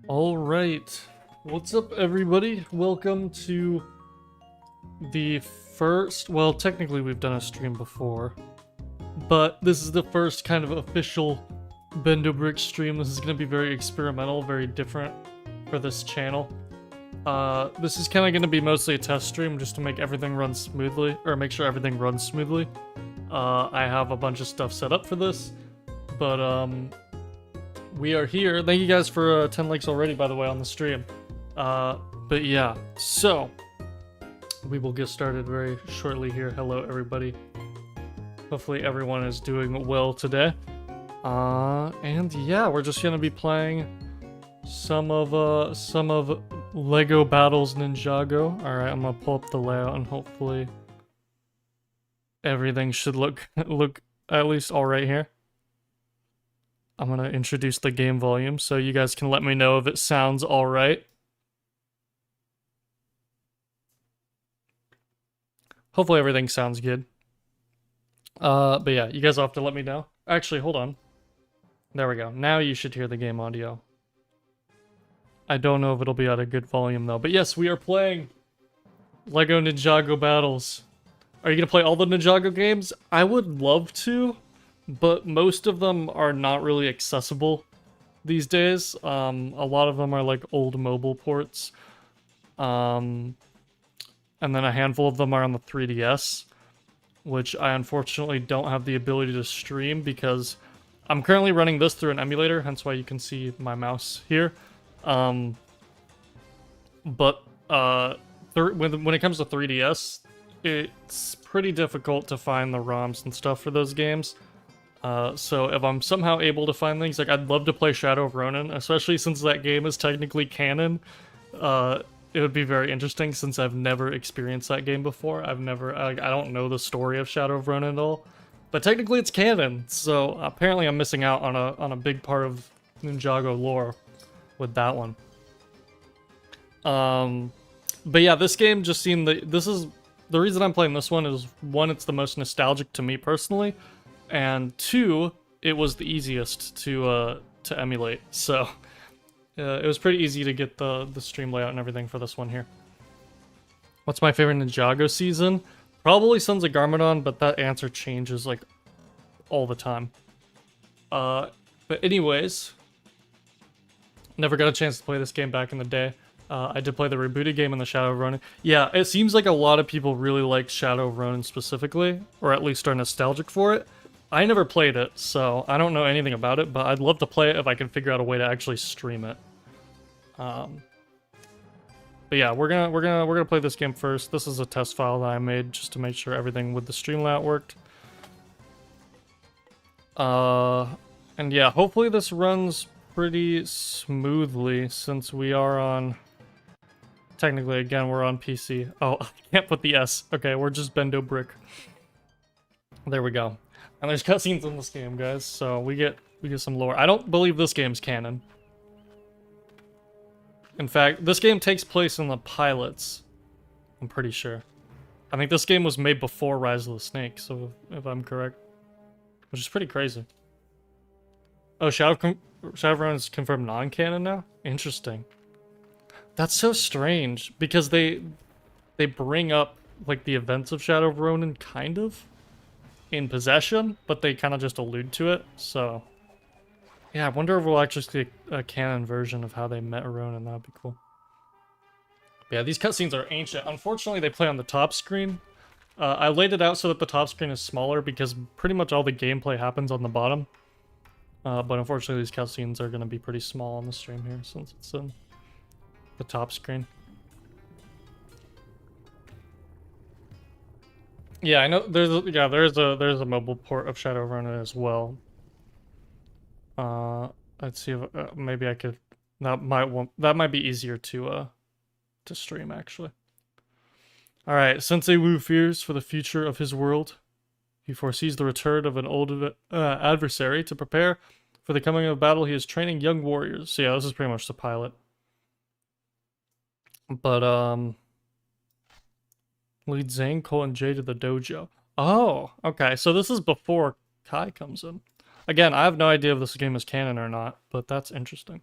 All right. What's up, everybody? Welcome to the first, well, technically we've done a stream before, but this is the first kind of official BendoBricks stream. This is going to be very experimental, very different for this channel. This is kind of going to be mostly a test stream just to make everything run smoothly, or make sure everything runs smoothly. I have a bunch of stuff set up for this, but we are here. Thank you guys for 10 likes already, by the way, on the stream. But yeah, so we will get started very shortly here. Hello, everybody. Hopefully everyone is doing well today. And yeah, we're just gonna be playing some of Lego Battles Ninjago. All right, I'm gonna pull up the layout and hopefully everything should look at least all right here. I'm gonna introduce the game volume so you guys can let me know if it sounds all right. Hopefully everything sounds good. But yeah, you guys will have to let me know. Actually, hold on. There we go. Now you should hear the game audio. I don't know if it'll be at a good volume though. But yes, we are playing Lego Ninjago Battles. Are you gonna play all the Ninjago games? I would love to, but most of them are not really accessible these days. A lot of them are like old mobile ports. And then a handful of them are on the 3DS, which I unfortunately don't have the ability to stream because I'm currently running this through an emulator, hence why you can see my mouse here. But when it comes to 3DS, it's pretty difficult to find the ROMs and stuff for those games. So if I'm somehow able to find things, like I'd love to play Shadow of Ronin, especially since that game is technically canon. It would be very interesting since I've never experienced that game before. I don't know the story of Shadow of Ronin at all, but technically it's canon. So apparently I'm missing out on a big part of Ninjago lore with that one. But yeah, this game just seemed this is the reason I'm playing this one is one, it's the most nostalgic to me personally, and two, it was the easiest to emulate. So. It was pretty easy to get the stream layout and everything for this one here. What's my favorite Ninjago season? Probably Sons of Garmadon, but that answer changes like all the time. But anyways, never got a chance to play this game back in the day. I did play the rebooted game in the Shadow of Ronin. Yeah, it seems like a lot of people really like Shadow of Ronin specifically, or at least are nostalgic for it. I never played it, so I don't know anything about it, but I'd love to play it if I can figure out a way to actually stream it. But yeah, we're gonna play this game first. This is a test file that I made just to make sure everything with the stream layout worked. And yeah, hopefully this runs pretty smoothly since we are on. Technically, again, we're on PC. Oh, I can't put the S. Okay, we're just BendoBrick. There we go. And there's cutscenes in this game, guys, so we get some lore. I don't believe this game's canon. In fact, this game takes place in the pilots. I'm pretty sure. I think this game was made before Rise of the Snake, so if I'm correct. Which is pretty crazy. Oh, Shadow of Ronin is confirmed non-canon now? Interesting. That's so strange, because they bring up, like, the events of Shadow of Ronin, kind of? In possession, but they kind of just allude to it, so yeah, I wonder if we'll actually see a canon version of how they met Ronin. That'd be cool. Yeah, these cutscenes are ancient. Unfortunately, they play on the top screen. I laid it out so that the top screen is smaller because pretty much all the gameplay happens on the bottom. But unfortunately, these cutscenes are going to be pretty small on the stream here since it's in the top screen. Yeah, I know there's a mobile port of Shadow of Ronin as well. Let's see if maybe I could. That might be easier to stream actually. All right, Sensei Wu fears for the future of his world. He foresees the return of an old adversary. To prepare for the coming of battle, he is training young warriors. So yeah, this is pretty much the pilot. But lead Zane, Cole, and Jay to the dojo. Oh, okay. So this is before Kai comes in. Again, I have no idea if this game is canon or not, but that's interesting.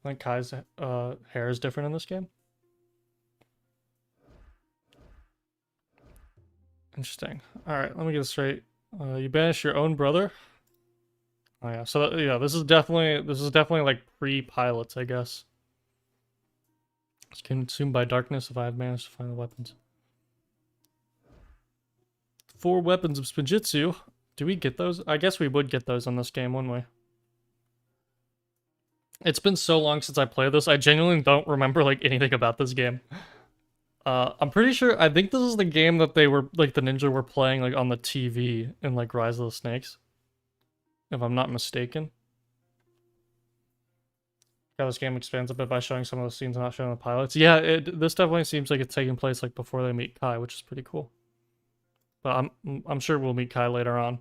I think Kai's hair is different in this game. Interesting. All right, let me get this straight. You banish your own brother. Oh yeah, so yeah, this is definitely like pre-pilots, I guess. It's consumed by darkness if I had managed to find the weapons. 4 weapons of Spinjitzu. Do we get those? I guess we would get those on this game, wouldn't we? It's been so long since I played this, I genuinely don't remember like anything about this game. I'm pretty sure, I think this is the game that they were, like the ninja were playing like on the TV in like Rise of the Snakes. If I'm not mistaken. Yeah, this game expands a bit by showing some of the scenes not shown in the pilots. Yeah, this definitely seems like it's taking place like before they meet Kai, which is pretty cool. But I'm sure we'll meet Kai later on.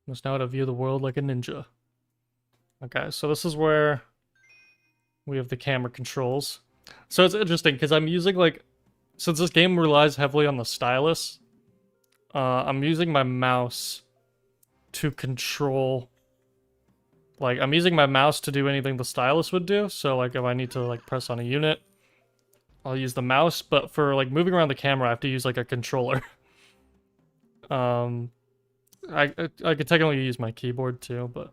Must know how to view the world like a ninja. Okay, so this is where we have the camera controls. So it's interesting because I'm using like, since this game relies heavily on the stylus, I'm using my mouse to control, like I'm using my mouse to do anything the stylus would do. So like if I need to like press on a unit, I'll use the mouse, but for like moving around the camera, I have to use like a controller. I could technically use my keyboard too, but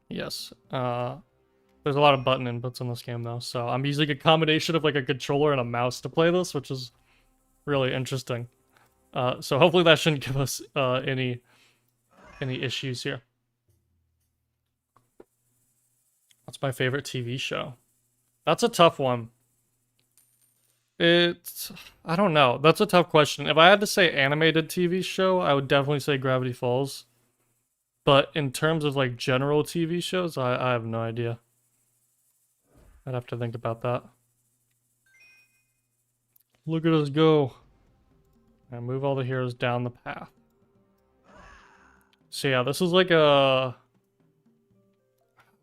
yes. There's a lot of button inputs in this game though, so I'm using a combination of like a controller and a mouse to play this, which is really interesting. So hopefully that shouldn't give us any issues here. What's my favorite TV show? That's a tough one. I don't know. That's a tough question. If I had to say animated TV show, I would definitely say Gravity Falls. But in terms of like general TV shows, I have no idea. I'd have to think about that. Look at us go. And move all the heroes down the path. So yeah, this is like a...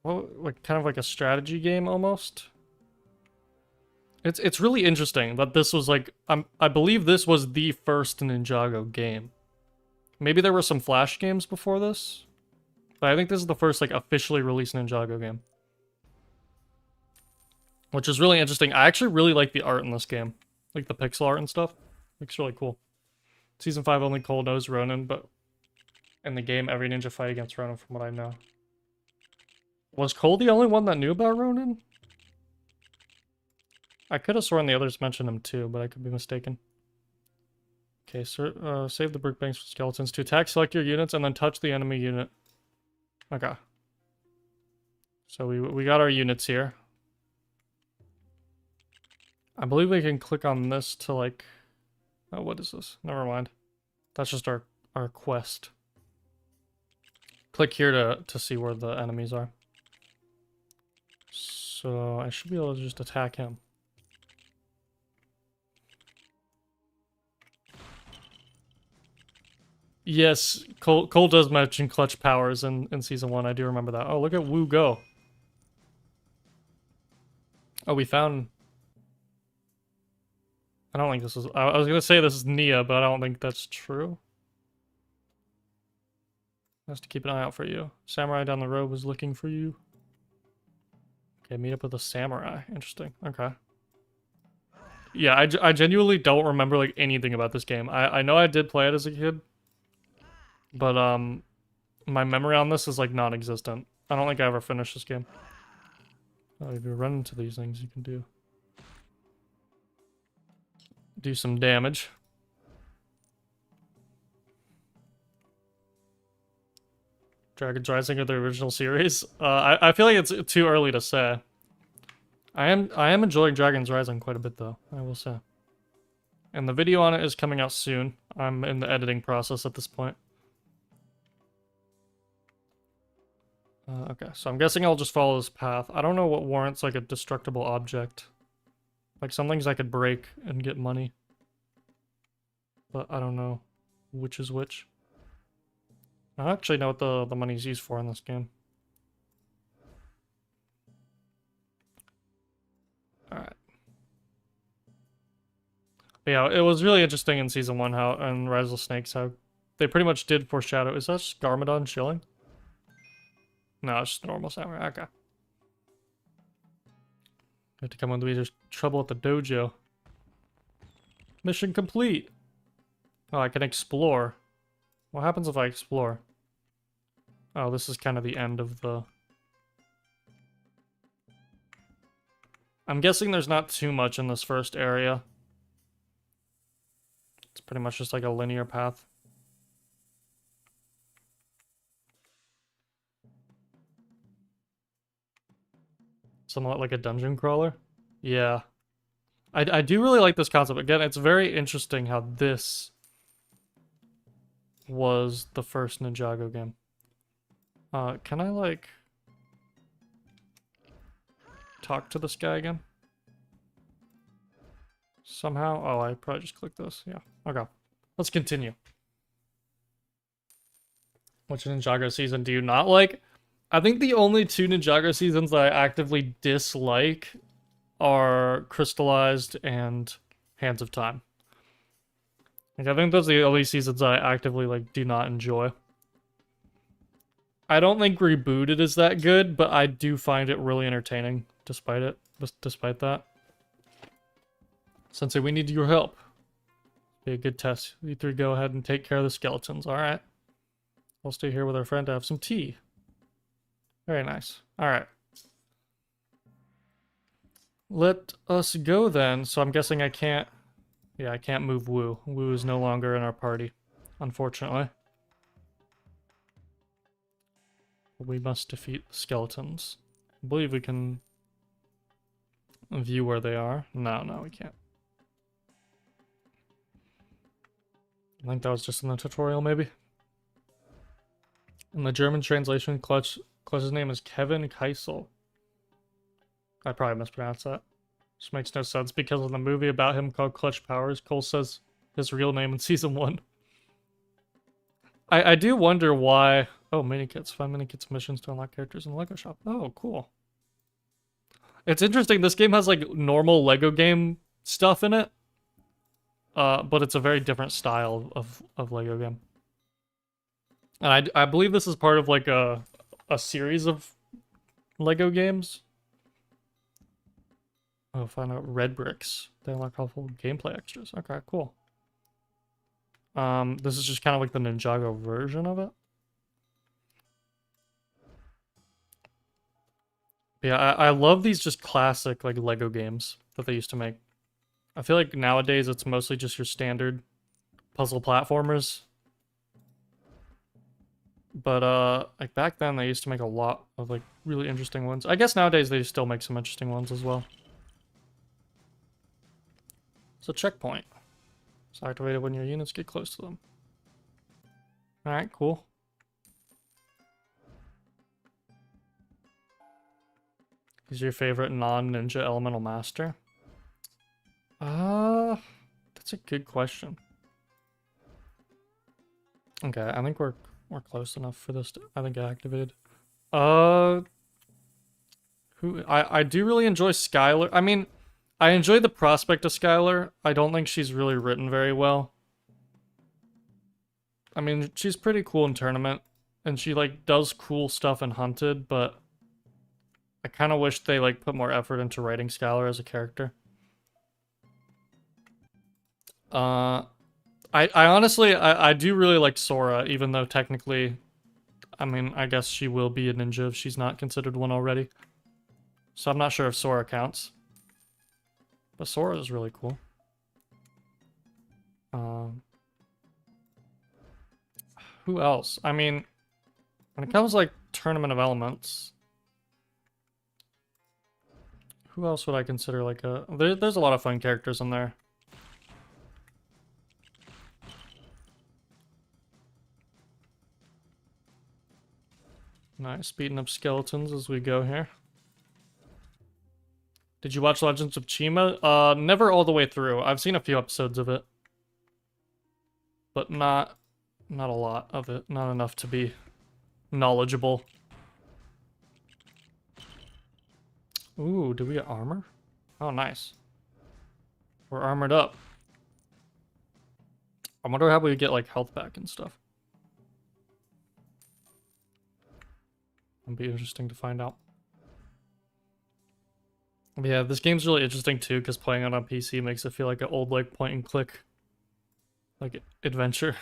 well, like kind of like a strategy game almost. It's really interesting that this was like... I believe this was the first Ninjago game. Maybe there were some Flash games before this. But I think this is the first like officially released Ninjago game. Which is really interesting. I actually really like the art in this game. Like the pixel art and stuff. Looks really cool. Season 5 only Cole knows Ronin, but in the game every ninja fight against Ronin from what I know. Was Cole the only one that knew about Ronin? I could have sworn the others mentioned him too, but I could be mistaken. Okay, so save the brick banks for skeletons. To attack, select your units and then touch the enemy unit. Okay. So we got our units here. I believe we can click on this to like... oh, what is this? Never mind. That's just our quest. Click here to see where the enemies are. So I should be able to just attack him. Yes, Cole does mention clutch powers in Season 1. I do remember that. Oh, look at Wu go. Oh, we found... I don't think this is... I was going to say this is Nia, but I don't think that's true. Has to keep an eye out for you. Samurai down the road was looking for you. Okay, meet up with a samurai. Interesting. Okay. Yeah, I genuinely don't remember like anything about this game. I know I did play it as a kid. But my memory on this is like non-existent. I don't think I ever finished this game. Oh, if you run into these things, you can do some damage. Dragon's Rising or the original series? I feel like it's too early to say. I am enjoying Dragon's Rising quite a bit though, I will say. And the video on it is coming out soon. I'm in the editing process at this point. Okay, so I'm guessing I'll just follow this path. I don't know what warrants like a destructible object. Like some things I could break and get money. But I don't know which is which. I don't actually know what the money's used for in this game. Alright. But yeah, it was really interesting in Season 1 how, and Rise of the Snakes, how they pretty much did foreshadow. Is that just Garmadon chilling? No, it's just a normal samurai. Okay. Have to come with me to trouble at the dojo. Mission complete. Oh, I can explore. What happens if I explore? Oh, this is kind of the end of the... I'm guessing there's not too much in this first area. It's pretty much just like a linear path. Somewhat like a dungeon crawler. Yeah. I do really like this concept. Again, it's very interesting how this was the first Ninjago game. Can I, like, talk to this guy again? Somehow? Oh, I probably just clicked this. Yeah. Okay. Let's continue. Which Ninjago season do you not like? I think the only two Ninjago seasons that I actively dislike are Crystallized and Hands of Time. Like, I think those are the only seasons I actively, like, do not enjoy. I don't think Rebooted is that good, but I do find it really entertaining despite that. Sensei, we need your help. Be a good test. You three go ahead and take care of the skeletons, alright? I'll stay here with our friend to have some tea. Very nice. Alright. Let us go then. So I'm guessing I can't... Yeah, I can't move Wu. Wu is no longer in our party, unfortunately. We must defeat the skeletons. I believe we can view where they are. No, we can't. I think that was just in the tutorial, maybe. In the German translation, Clutch's name is Kevin Keisel. I probably mispronounced that. Which makes no sense because in the movie about him called Clutch Powers, Cole says his real name in season 1. I do wonder why... Oh, mini-kits. 5 mini-kits missions to unlock characters in the LEGO shop. Oh, cool. It's interesting. This game has, like, normal LEGO game stuff in it. But it's a very different style of LEGO game. And I believe this is part of, like, a series of LEGO games. Oh, find out BendoBricks. They unlock helpful gameplay extras. Okay, cool. This is just kind of like the Ninjago version of it. But yeah, I love these just classic, like, LEGO games that they used to make. I feel like nowadays it's mostly just your standard puzzle platformers. But, like, back then they used to make a lot of, like, really interesting ones. I guess nowadays they still make some interesting ones as well. It's a checkpoint. It's activated when your units get close to them. Alright, cool. Who's your favorite non-ninja elemental master? That's a good question. Okay, I think we're close enough for this to, I think, get activated. I do really enjoy Skylar. I mean, I enjoy the prospect of Skylar. I don't think she's really written very well. I mean, she's pretty cool in Tournament, and she, like, does cool stuff in Hunted, but I kind of wish they, like, put more effort into writing Skylar as a character. I honestly, I do really like Sora, even though technically, I mean, I guess she will be a ninja if she's not considered one already. So I'm not sure if Sora counts. But Sora is really cool. Who else? I mean, when it comes to, like, Tournament of Elements, who else would I consider, like, there's a lot of fun characters in there. Nice, beating up skeletons as we go here. Did you watch Legends of Chima? Never all the way through. I've seen a few episodes of it. But not a lot of it. Not enough to be knowledgeable. Ooh, do we get armor? Oh, nice. We're armored up. I wonder how we get, like, health back and stuff. It'll be interesting to find out. Yeah, this game's really interesting too, because playing it on PC makes it feel like an old like point and click like adventure.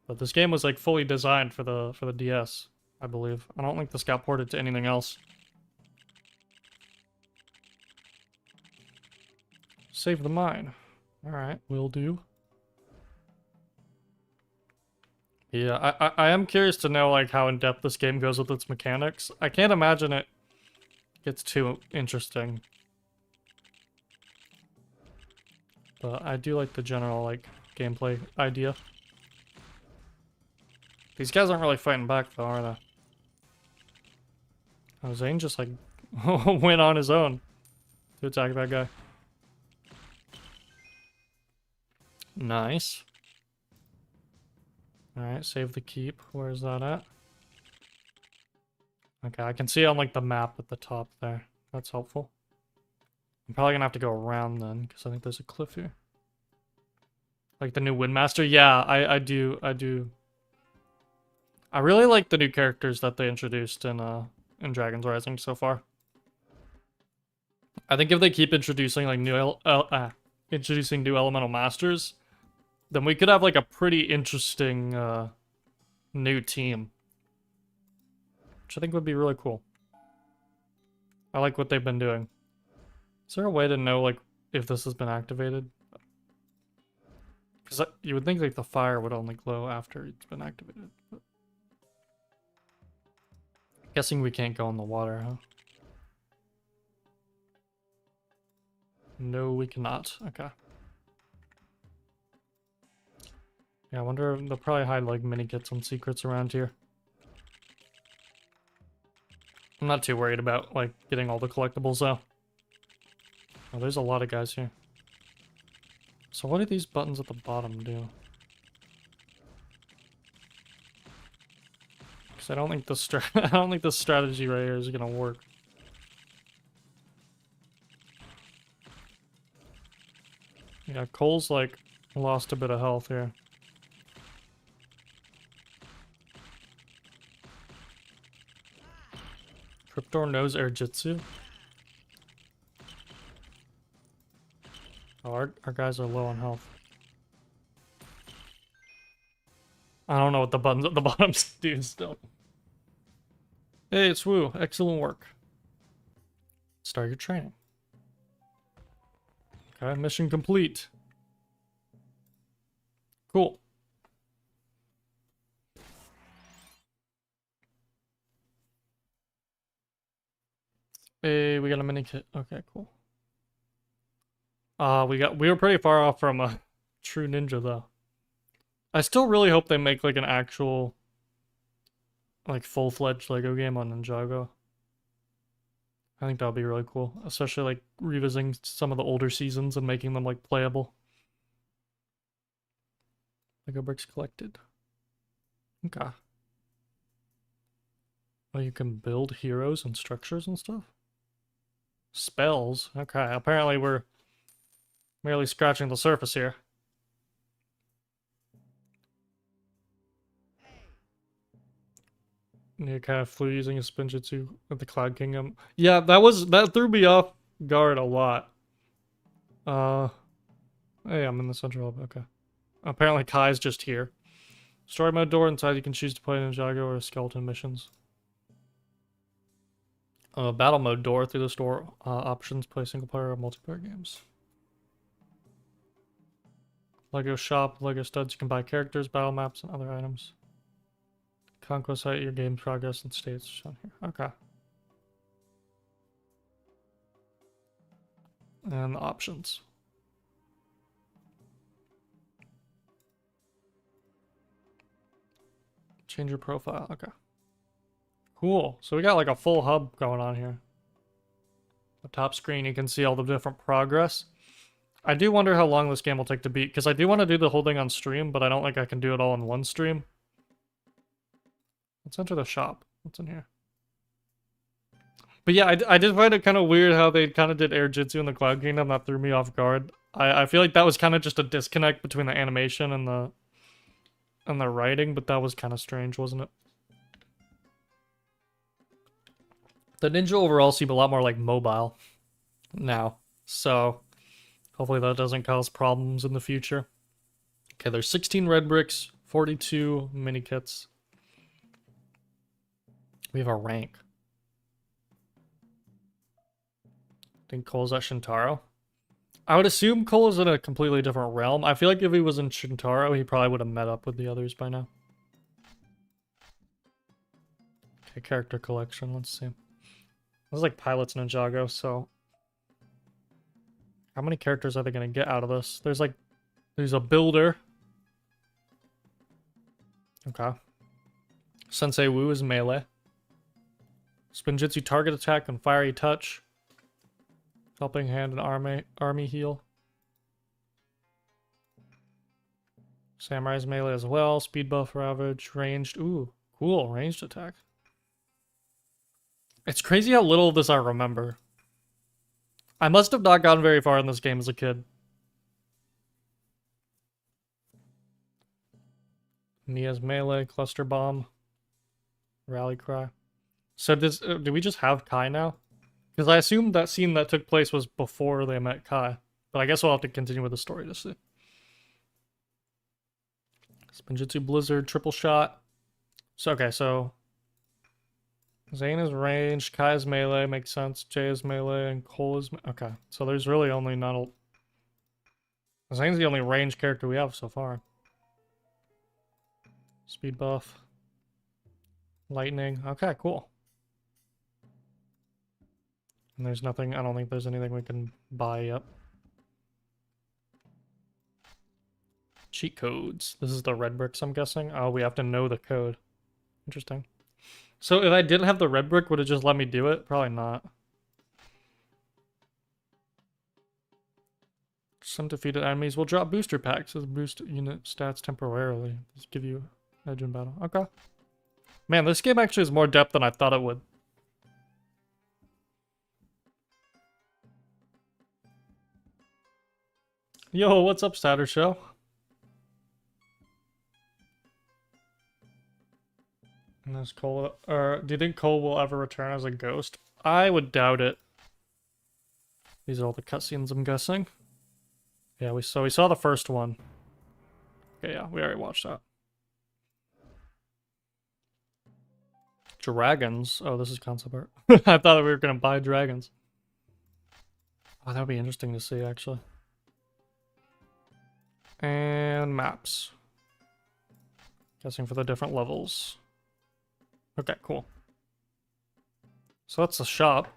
But this game was like fully designed for the DS, I believe. I don't think this got ported to anything else. Save the mine. Alright, will do. Yeah, I am curious to know like how in depth this game goes with its mechanics. I can't imagine it gets too interesting. But I do like the general like gameplay idea. These guys aren't really fighting back though, are they? Oh, Zane just like went on his own to attack that guy. Nice. Alright, save the keep. Where's that at? Okay, I can see on like the map at the top there. That's helpful. I'm probably gonna have to go around then, because I think there's a cliff here. Like the new Windmaster? Yeah, I do. I really like the new characters that they introduced in Dragon's Rising so far. I think if they keep introducing like introducing new elemental masters, then we could have like a pretty interesting new team, which I think would be really cool. I like what they've been doing. Is there a way to know like if this has been activated? Because you would think like the fire would only glow after it's been activated. But... Guessing we can't go in the water, huh? No, we cannot. Okay. Yeah, I wonder if they'll probably hide like mini kits and secrets around here. I'm not too worried about like getting all the collectibles though. Oh, there's a lot of guys here. So what do these buttons at the bottom do? Because I don't think the I don't think the strategy right here is gonna work. Yeah, Cole's like lost a bit of health here. Cryptor knows air jitsu. Oh, our guys are low on health. I don't know what the buttons at the bottom do still. Hey, it's Woo. Excellent work. Start your training. Okay, mission complete. Cool. Hey, we got a mini kit. Okay, cool. We were pretty far off from a true ninja though. I still really hope they make like an actual like full-fledged Lego game on Ninjago. I think that would be really cool, especially like revisiting some of the older seasons and making them like playable. Lego bricks collected. Okay. Oh, you can build heroes and structures and stuff? Spells? Okay, apparently we're merely scratching the surface here. Yeah, kind of flew using a spinjitzu at the Cloud Kingdom. Yeah, that threw me off guard a lot. Hey, I'm in the central hub. Okay. Apparently Kai's just here. Story mode door inside. You can choose to play Ninjago or skeleton missions. Battle mode door through the store options. Play single player or multiplayer games. Lego shop, Lego studs. You can buy characters, battle maps, and other items. Conquest site, your game progress and states shown here. Okay. And the options. Change your profile. Okay. Cool. So we got like a full hub going on here. The top screen, you can see all the different progress. I do wonder how long this game will take to beat, because I do want to do the whole thing on stream, but I don't think I can do it all in one stream. Let's enter the shop. What's in here? But yeah, I did find it kind of weird how they kind of did Air Jitsu in the Cloud Kingdom. That threw me off guard. I feel like that was kind of just a disconnect between the animation and the writing, but that was kind of strange, wasn't it? The ninja overall seem a lot more like mobile now. So hopefully that doesn't cause problems in the future. Okay, there's 16 red bricks, 42 mini kits. We have a rank. I think Cole's at Shintaro. I would assume Cole is in a completely different realm. I feel like if he was in Shintaro, he probably would have met up with the others by now. Okay, character collection. Let's see. This is like Pilot's Ninjago, so... How many characters are they going to get out of this? There's a builder. Okay. Sensei Wu is melee. Spinjitzu target attack and fiery touch. Helping hand and army heal. Samurai's melee as well. Speed buff, ravage, ranged. Ooh, cool. Ranged attack. It's crazy how little of this I remember. I must have not gotten very far in this game as a kid. Mia's melee, cluster bomb, rally cry. So do we just have Kai now? Because I assumed that scene that took place was before they met Kai. But I guess we'll have to continue with the story to see. Spinjitzu Blizzard, triple shot. So, okay, so... Zane is ranged, Kai is melee, makes sense. Jay is melee, and Cole is... Okay, so there's really only not a... Zane's the only ranged character we have so far. Speed buff. Lightning. Okay, cool. And there's nothing... I don't think there's anything we can buy yet. Cheat codes. This is the red bricks, I'm guessing. Oh, we have to know the code. Interesting. So if I didn't have the red brick, would it just let me do it? Probably not. Some defeated enemies will drop booster packs as boost unit stats temporarily. Just give you edge in battle. Okay. Man, this game actually has more depth than I thought it would. Yo, what's up, Statter Show? And there's Cole. Do you think Cole will ever return as a ghost? I would doubt it. These are all the cutscenes, I'm guessing. Yeah, we saw the first one. Okay, yeah, we already watched that. Dragons. Oh, this is concept art. I thought we were gonna buy dragons. Oh, that would be interesting to see, actually. And maps. Guessing for the different levels. Okay, cool. So that's the shop.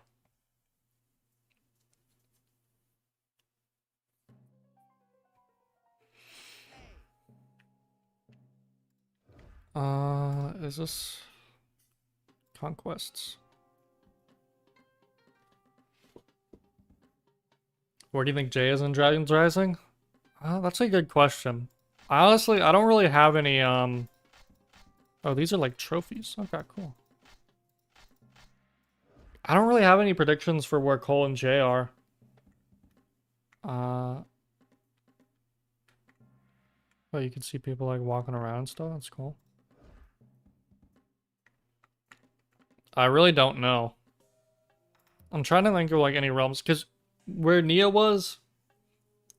Is this conquests? Where do you think Jay is in Dragon's Rising? That's a good question. Honestly, I don't really have any, Oh, these are like trophies. Okay, cool. I don't really have any predictions for where Cole and Jay are. Well, you can see people like walking around and stuff. That's cool. I really don't know. I'm trying to think of like any realms, because where Nia was,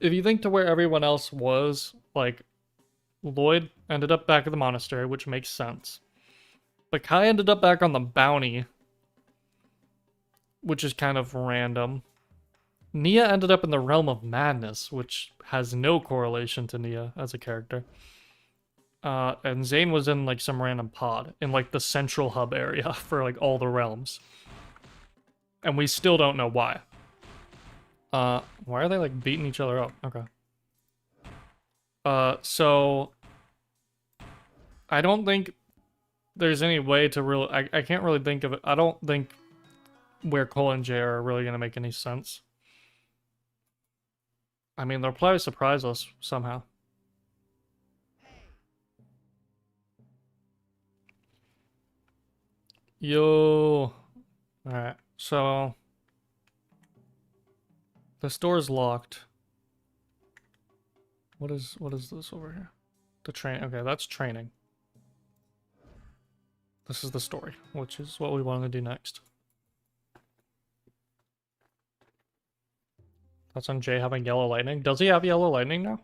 if you think to where everyone else was, like Lloyd ended up back at the monastery, which makes sense. But Kai ended up back on the bounty, which is kind of random. Nia ended up in the realm of madness, which has no correlation to Nia as a character. And Zane was in like some random pod in like the central hub area for like all the realms. And we still don't know why. Why are they like beating each other up? Okay. So I don't think there's any way to really... I can't really think of it. I don't think where Cole and Jay are really going to make any sense. I mean, they'll probably surprise us somehow. Yo. Alright, so... the store's locked. What is this over here? The train. Okay, that's training. This is the story, which is what we want to do next. That's on Jay having yellow lightning. Does he have yellow lightning now?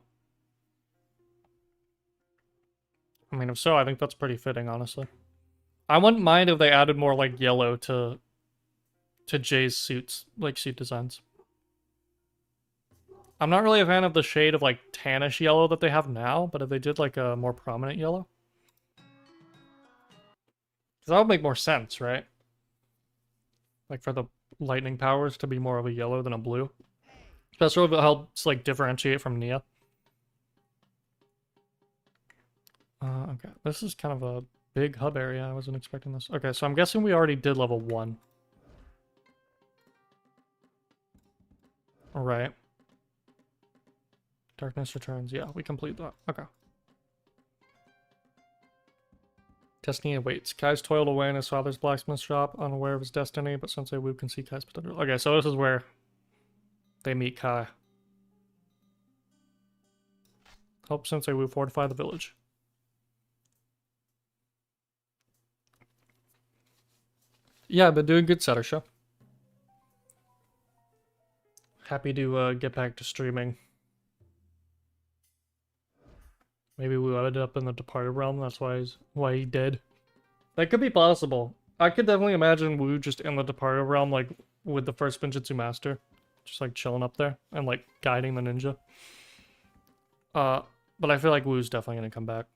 I mean, if so, I think that's pretty fitting, honestly. I wouldn't mind if they added more, like, yellow to Jay's suits, like, suit designs. I'm not really a fan of the shade of, like, tannish yellow that they have now, but if they did, like, a more prominent yellow. Because that would make more sense, right? Like, for the lightning powers to be more of a yellow than a blue. Especially if it helps, like, differentiate from Nia. Okay, this is kind of a big hub area. I wasn't expecting this. Okay, so I'm guessing we already did level 1. Alright. Darkness returns. Yeah, we complete that. Okay. Destiny awaits. Kai's toiled away in his father's blacksmith shop, unaware of his destiny, but Sensei Wu can see Kai's potential. Okay, so this is where they meet Kai. Help Sensei Wu fortify the village. Yeah, I've been doing good, Settersha. Happy to get back to streaming. Maybe we ended up in the departed realm. That's why he did. That could be possible. I could definitely imagine Wu just in the departed realm, like with the first Ninjutsu master, just like chilling up there and like guiding the ninja. But I feel like Wu's definitely gonna come back.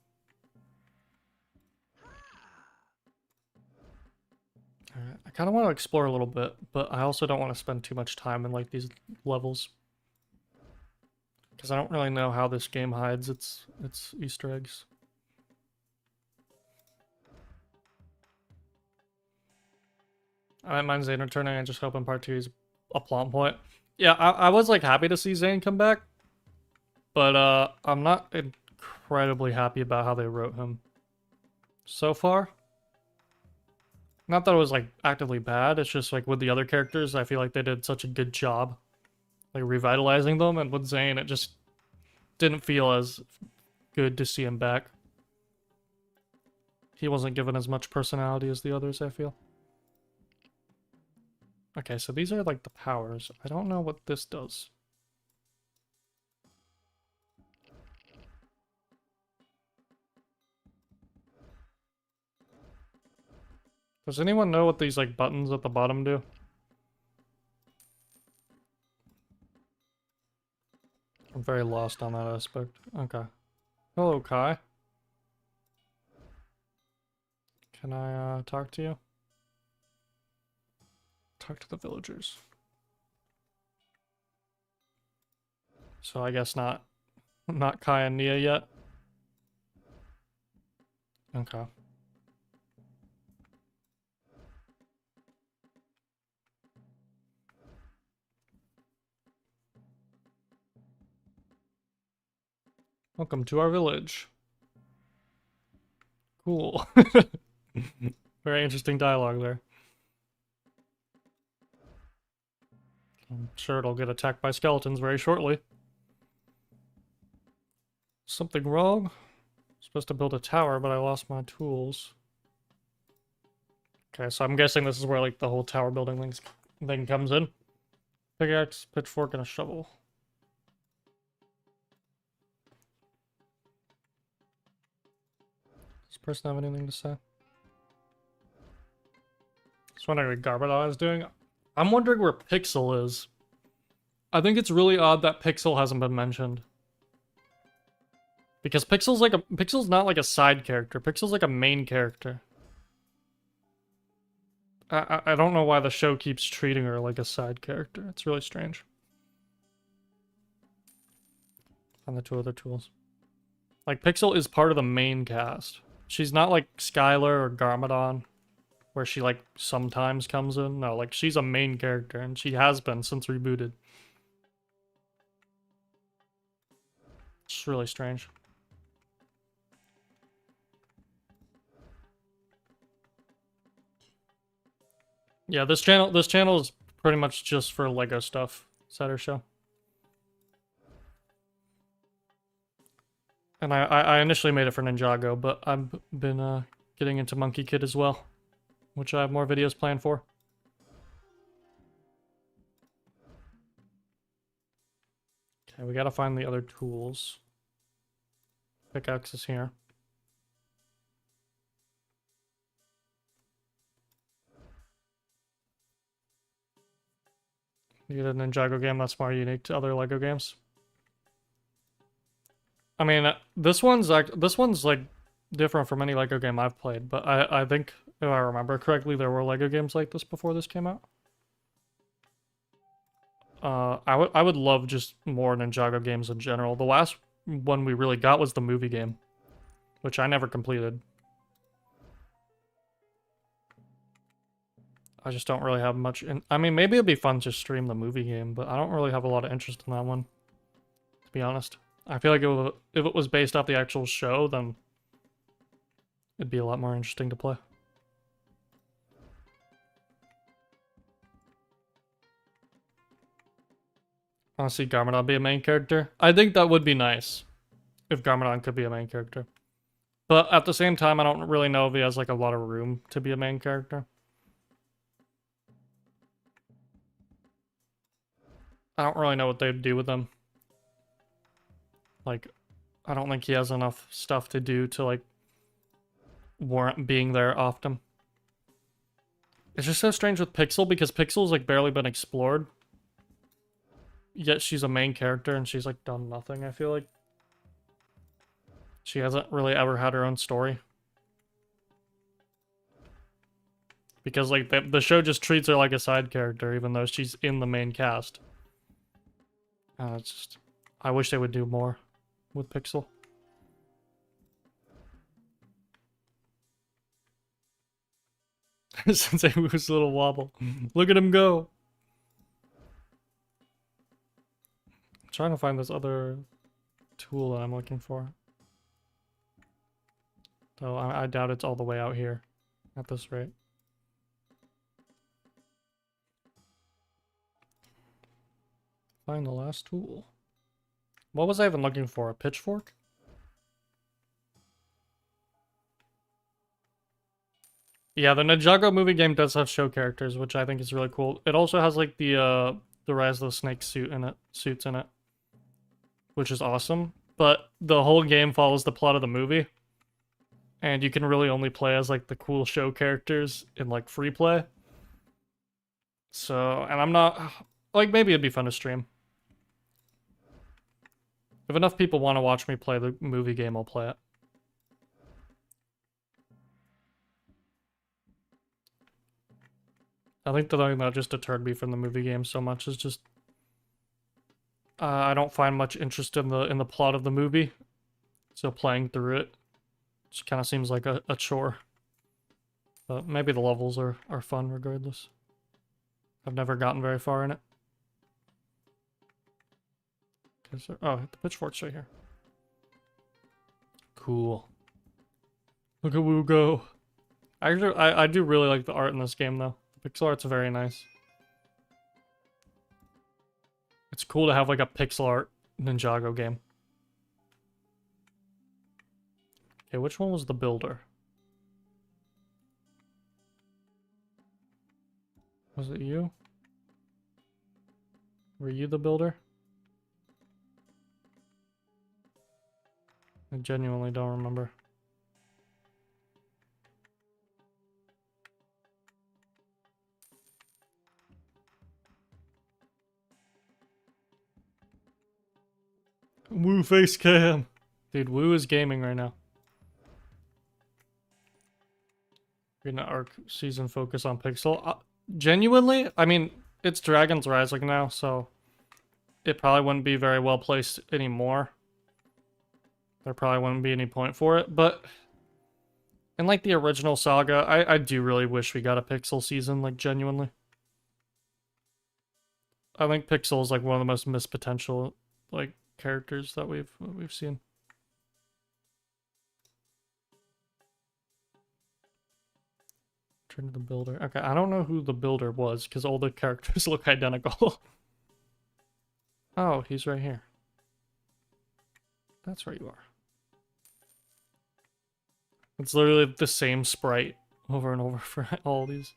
Alright, I kind of want to explore a little bit, but I also don't want to spend too much time in like these levels. Because I don't really know how this game hides its Easter eggs. I don't mind Zane returning, I just hope in part 2 he's a plot point. Yeah, I was like happy to see Zane come back. But I'm not incredibly happy about how they wrote him so far. Not that it was like actively bad, it's just like with the other characters, I feel like they did such a good job like revitalizing them, and with Zane it just didn't feel as good to see him back. He wasn't given as much personality as the others, I feel. Okay, so these are like the powers. I don't know what this does. Does anyone know what these like buttons at the bottom do? I'm very lost on that aspect. Okay. Hello, Kai. Can I talk to you? Talk to the villagers. So I guess not Kai and Nia yet. Okay. Welcome to our village. Cool. Very interesting dialogue there. I'm sure it'll get attacked by skeletons very shortly. Something wrong? Supposed to build a tower, but I lost my tools. Okay, so I'm guessing this is where like the whole tower building thing comes in. Pickaxe, pitchfork, and a shovel. Does this person have anything to say? Just wondering what Garbodor is doing. I'm wondering where Pixel is. I think it's really odd that Pixel hasn't been mentioned. Because Pixel's not like a side character. Pixel's like a main character. I don't know why the show keeps treating her like a side character. It's really strange. And the 2 other tools. Like, Pixel is part of the main cast. She's not like Skylar or Garmadon, where she like sometimes comes in. No, like she's a main character, and she has been since rebooted. It's really strange. Yeah, this channel is pretty much just for Lego stuff. Settersha. And I initially made it for Ninjago, but I've been getting into Monkey Kid as well, which I have more videos planned for. Okay, we gotta find the other tools. Pickaxe is here. You get a Ninjago game that's more unique to other Lego games. I mean, this one's like different from any Lego game I've played, but I think if I remember correctly, there were Lego games like this before this came out. I would love just more Ninjago games in general. The last one we really got was the movie game, which I never completed. I just don't really have much I mean, maybe it'd be fun to stream the movie game, but I don't really have a lot of interest in that one, to be honest. I feel like if it was based off the actual show, then it'd be a lot more interesting to play. I want to see Garmadon be a main character. I think that would be nice if Garmadon could be a main character. But at the same time, I don't really know if he has like a lot of room to be a main character. I don't really know what they'd do with him. Like, I don't think he has enough stuff to do to like warrant being there often. It's just so strange with Pixel because Pixel's like barely been explored. Yet she's a main character and she's like done nothing, I feel like. She hasn't really ever had her own story. Because like the show just treats her like a side character even though she's in the main cast. It's just, I wish they would do more with Pixel. Sensei Wu's little wobble. Look at him go. I'm trying to find this other tool that I'm looking for. Though I doubt it's all the way out here at this rate. Find the last tool. What was I even looking for? A pitchfork? Yeah, the Ninjago movie game does have show characters, which I think is really cool. It also has like the Rise of the Snake suits in it, which is awesome. But the whole game follows the plot of the movie, and you can really only play as like the cool show characters in like free play. So, and I'm not like, maybe it'd be fun to stream. If enough people want to watch me play the movie game, I'll play it. I think the thing that just deterred me from the movie game so much is just I don't find much interest in the plot of the movie, so playing through it just kind of seems like a chore. But maybe the levels are fun regardless. I've never gotten very far in it. Oh, the pitchfork's right here. Cool. Look at Woo go. Actually, I do really like the art in this game though. The pixel art's very nice. It's cool to have like a pixel art Ninjago game. Okay, which one was the builder? Was it you? Were you the builder? I genuinely don't remember. Woo face cam. Dude, Woo is gaming right now. We're gonna arc season focus on Pixel. Genuinely, I mean, it's Dragon's Rising now, so it probably wouldn't be very well placed anymore. There probably wouldn't be any point for it, but in like the original saga, I do really wish we got a Pixel season, like genuinely. I think Pixel is like one of the most missed potential like characters that we've seen. Turn to the builder. Okay, I don't know who the builder was because all the characters look identical. Oh, he's right here. That's where you are. It's literally the same sprite over and over for all these.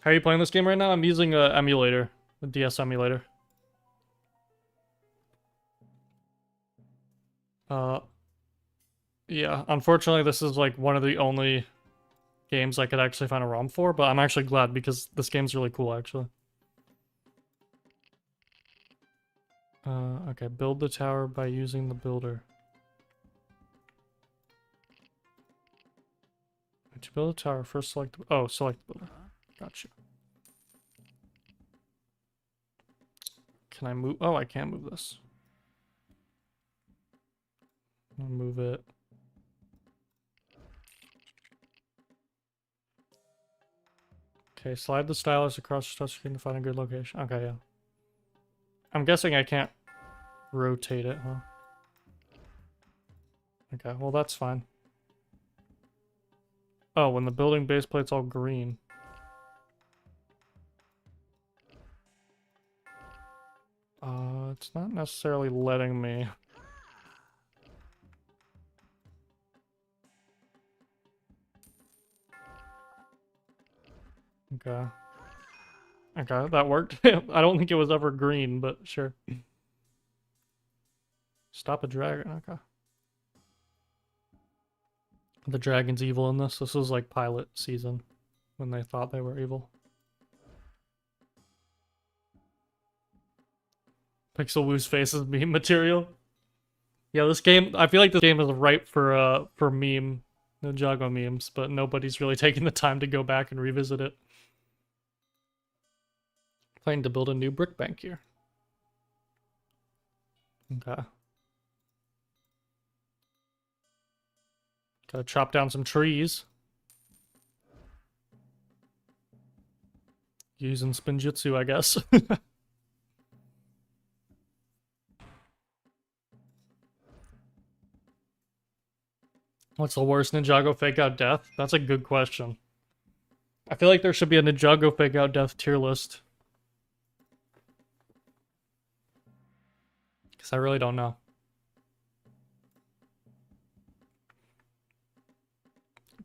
How are you playing this game right now? I'm using a emulator, a DS emulator. Uh, yeah, unfortunately this is like one of the only games I could actually find a ROM for, but I'm actually glad because this game's really cool, actually. Okay, build the tower by using the builder. To build a tower, first select the... Oh, select the builder. Gotcha. Can I move... Oh, I can't move this. I'll move it. Okay, slide the stylus across the touchscreen to find a good location. Okay, yeah. I'm guessing I can't rotate it, huh? Okay, well that's fine. Oh, when the building base plate's all green. It's not necessarily letting me. Okay. Okay, that worked. I don't think it was ever green, but sure. Stop a dragon, okay. The dragon's evil in this. This was like pilot season when they thought they were evil. Pixel Woo's face is meme material. Yeah, this game, I feel like this game is ripe for meme, Ninjago memes, but nobody's really taking the time to go back and revisit it. Planning to build a new brick bank here. Okay. Gotta chop down some trees. Using spinjitzu, I guess. What's the worst Ninjago fake out death? That's a good question. I feel like there should be a Ninjago fake out death tier list. Because I really don't know.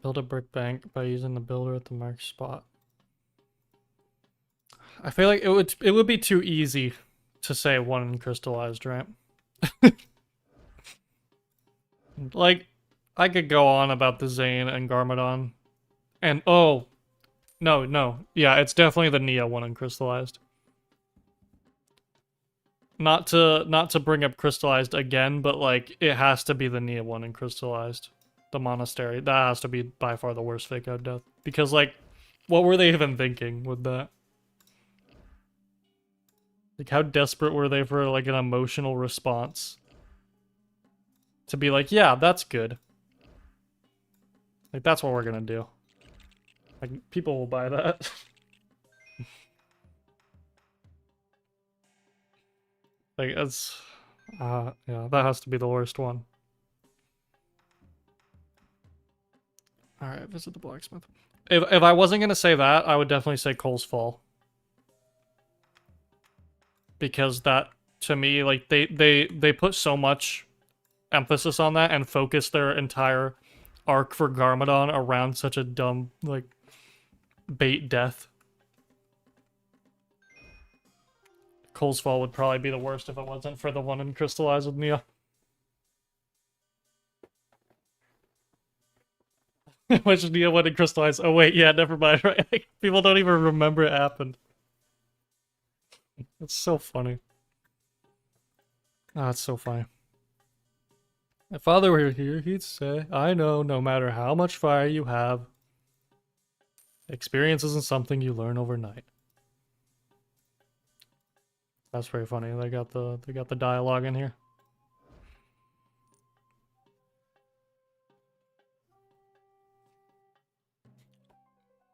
Build a brick bank by using the builder at the marked spot. I feel like it would be too easy to say one crystallized, right? Like, I could go on about the Zane and Garmadon. And, oh, no. Yeah, it's definitely the Nia one uncrystallized. Not to bring up crystallized again, but like, it has to be the Nia one uncrystallized. The monastery. That has to be by far the worst fake out death. Because, like, what were they even thinking with that? Like, how desperate were they for, like, an emotional response? To be like, yeah, that's good. Like, that's what we're gonna do. Like, people will buy that. Like, it's... yeah, that has to be the worst one. Alright, visit the blacksmith. If I wasn't gonna say that, I would definitely say Cole's Fall. Because that, to me, like, they put so much emphasis on that and focus their entire arc for Garmadon around such a dumb, like, bait death. Cole's Fall would probably be the worst if it wasn't for the one in Crystallize with Nia. Which Nia went in Crystallize. Oh wait, yeah, never mind, right? Like, people don't even remember it happened. It's so funny. Ah, it's so funny. If father were here, he'd say, I know, no matter how much fire you have, experience isn't something you learn overnight. That's very funny. They got the dialogue in here.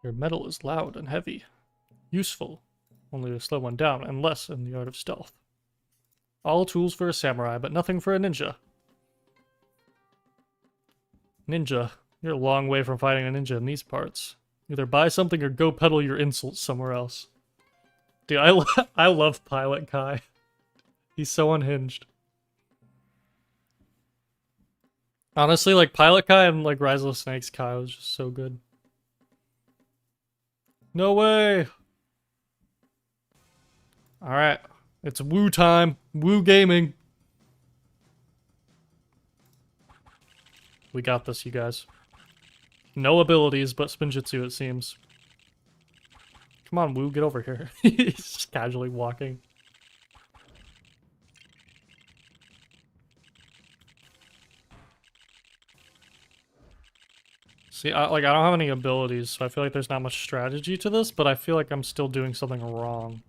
Your metal is loud and heavy. Useful. Only to slow one down, and less in the art of stealth. All tools for a samurai, but nothing for a ninja. Ninja. You're a long way from fighting a ninja in these parts. Either buy something or go peddle your insults somewhere else. Dude, I love Pilot Kai. He's so unhinged. Honestly, like, Pilot Kai and, like, Rise of the Snakes Kai was just so good. No way! Alright. It's Woo time. Woo gaming. We got this, you guys. No abilities, but Spinjitzu, it seems. Come on, Woo, get over here. He's just casually walking. See, I don't have any abilities, so I feel like there's not much strategy to this, but I feel like I'm still doing something wrong.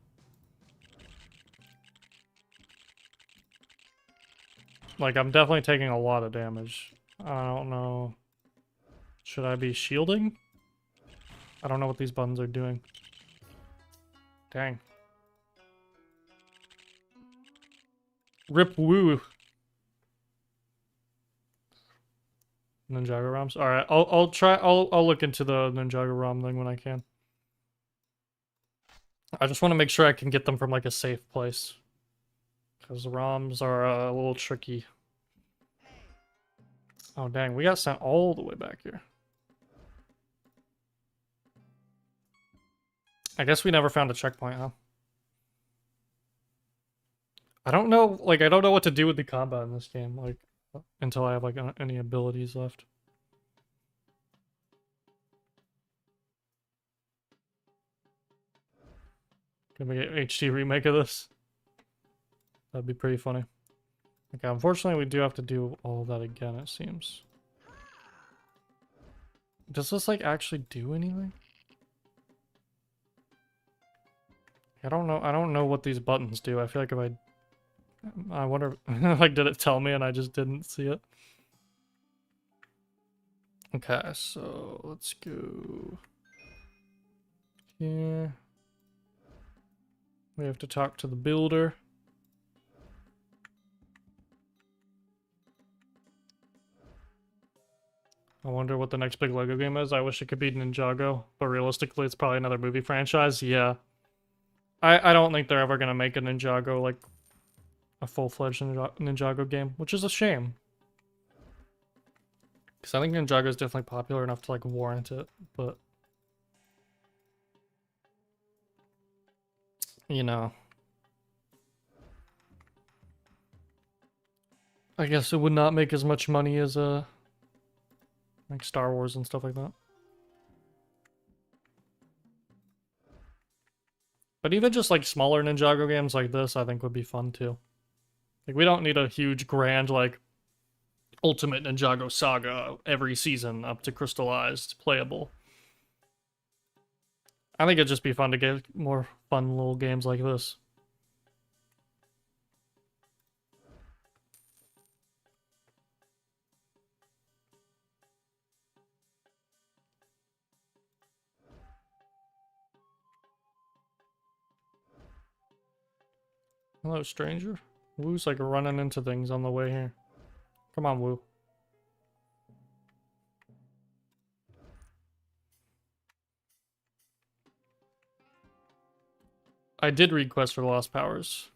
Like, I'm definitely taking a lot of damage. I don't know. Should I be shielding? I don't know what these buttons are doing. Dang. Rip Woo. Ninjago ROMs. Alright, I'll look into the Ninjago ROM thing when I can. I just want to make sure I can get them from like a safe place. Because ROMs are a little tricky. Oh dang, we got sent all the way back here. I guess we never found a checkpoint, huh? I don't know, like, I don't know what to do with the combat in this game, like, until I have, like, any abilities left. Can we get HD remake of this? That'd be pretty funny. Okay, unfortunately, we do have to do all that again, it seems. Does this, like, actually do anything? I don't know what these buttons do. I feel like if I wonder, like, did it tell me and I just didn't see it? Okay, so let's go here. We have to talk to the builder. I wonder what the next big Lego game is. I wish it could be Ninjago, but realistically, it's probably another movie franchise. Yeah. I don't think they're ever going to make a Ninjago, like, a full-fledged Ninjago game, which is a shame. Because I think Ninjago is definitely popular enough to, like, warrant it, but... You know. I guess it would not make as much money as, like, Star Wars and stuff like that. But even just, like, smaller Ninjago games like this, I think would be fun, too. Like, we don't need a huge, grand, like, Ultimate Ninjago Saga every season up to crystallized playable. I think it'd just be fun to get more fun little games like this. Hello, stranger. Woo's like running into things on the way here. Come on, Woo. I did read Quest for the Lost Powers.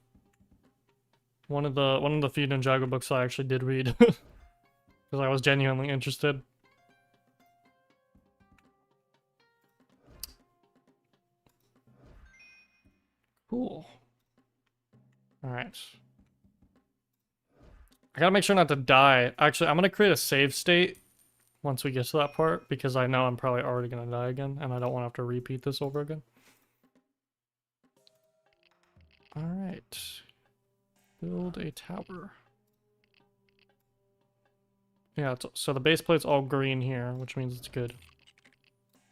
One of the few Ninjago books I actually did read. Because I was genuinely interested. Cool. Alright. I gotta make sure not to die. Actually, I'm gonna create a save state once we get to that part, because I know I'm probably already gonna die again, and I don't want to have to repeat this over again. Alright. Build a tower. Yeah, so the base plate's all green here, which means it's good.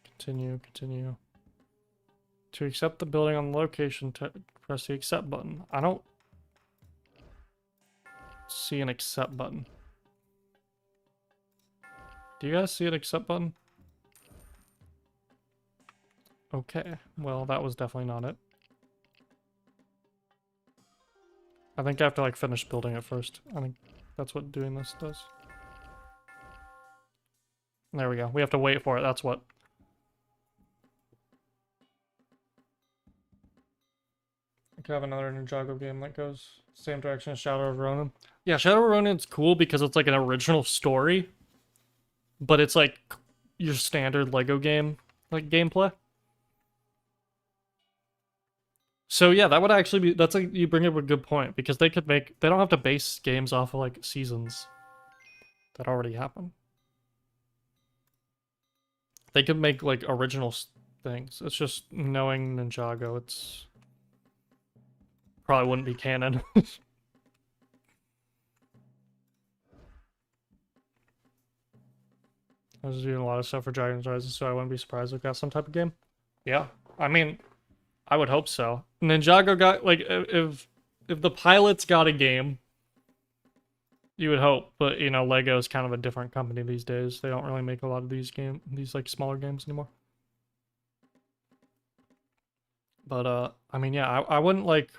Continue, continue. To accept the building on the location, press the accept button. I don't see an accept button. Do you guys see an accept button? Okay, well, that was definitely not it. I think I have to, like, finish building it first. I think that's what doing this does. There we go. We have to wait for it, that's what. I could have another Ninjago game that goes same direction as Shadow of Ronin. Yeah, Shadow of Ronin's cool because it's like an original story, but it's like your standard Lego game, like gameplay. So yeah, that would actually be, that's like, you bring up a good point, because they don't have to base games off of like seasons that already happen. They could make like original things. It's just knowing Ninjago, it's probably wouldn't be canon. I was doing a lot of stuff for Dragon's Rise, so I wouldn't be surprised if we got some type of game. Yeah, I mean, I would hope so. Ninjago got like if the pilots got a game, you would hope. But you know, Lego is kind of a different company these days. They don't really make a lot of these like smaller games anymore. But I mean, yeah, I wouldn't like.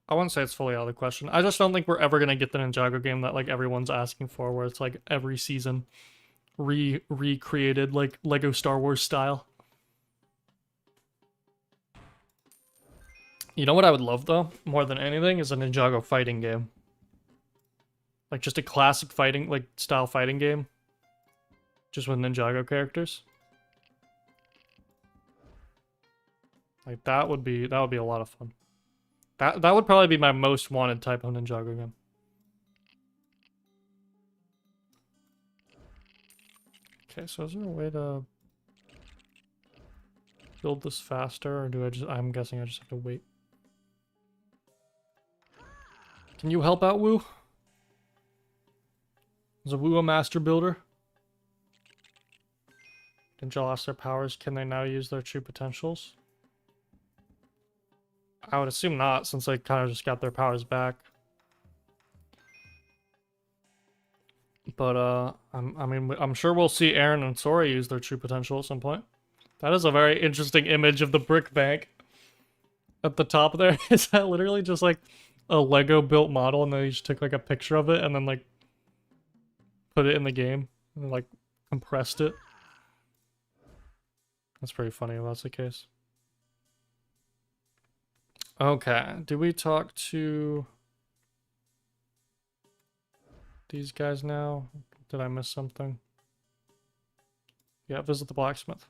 I wouldn't say it's fully out of the question. I just don't think we're ever gonna get the Ninjago game that like everyone's asking for, where it's like every season recreated like Lego Star Wars style. You know what I would love though, more than anything, is a Ninjago fighting game. Like just a classic fighting like style fighting game. Just with Ninjago characters. Like that would be a lot of fun. That would probably be my most wanted type of Ninjago game. Okay, so is there a way to build this faster, or do I just... I'm guessing I just have to wait. Can you help out, Wu? Is a Wu a master builder? Ninja lost their powers. Can they now use their true potentials? I would assume not, since they kind of just got their powers back. But, I mean, I'm sure we'll see Aaron and Sora use their true potential at some point. That is a very interesting image of the brick bank. At the top there, is that literally just like a Lego built model and they just took like a picture of it and then like put it in the game and like compressed it? That's pretty funny if that's the case. Okay, do we talk to these guys now? Did I miss something? Yeah, visit the blacksmith.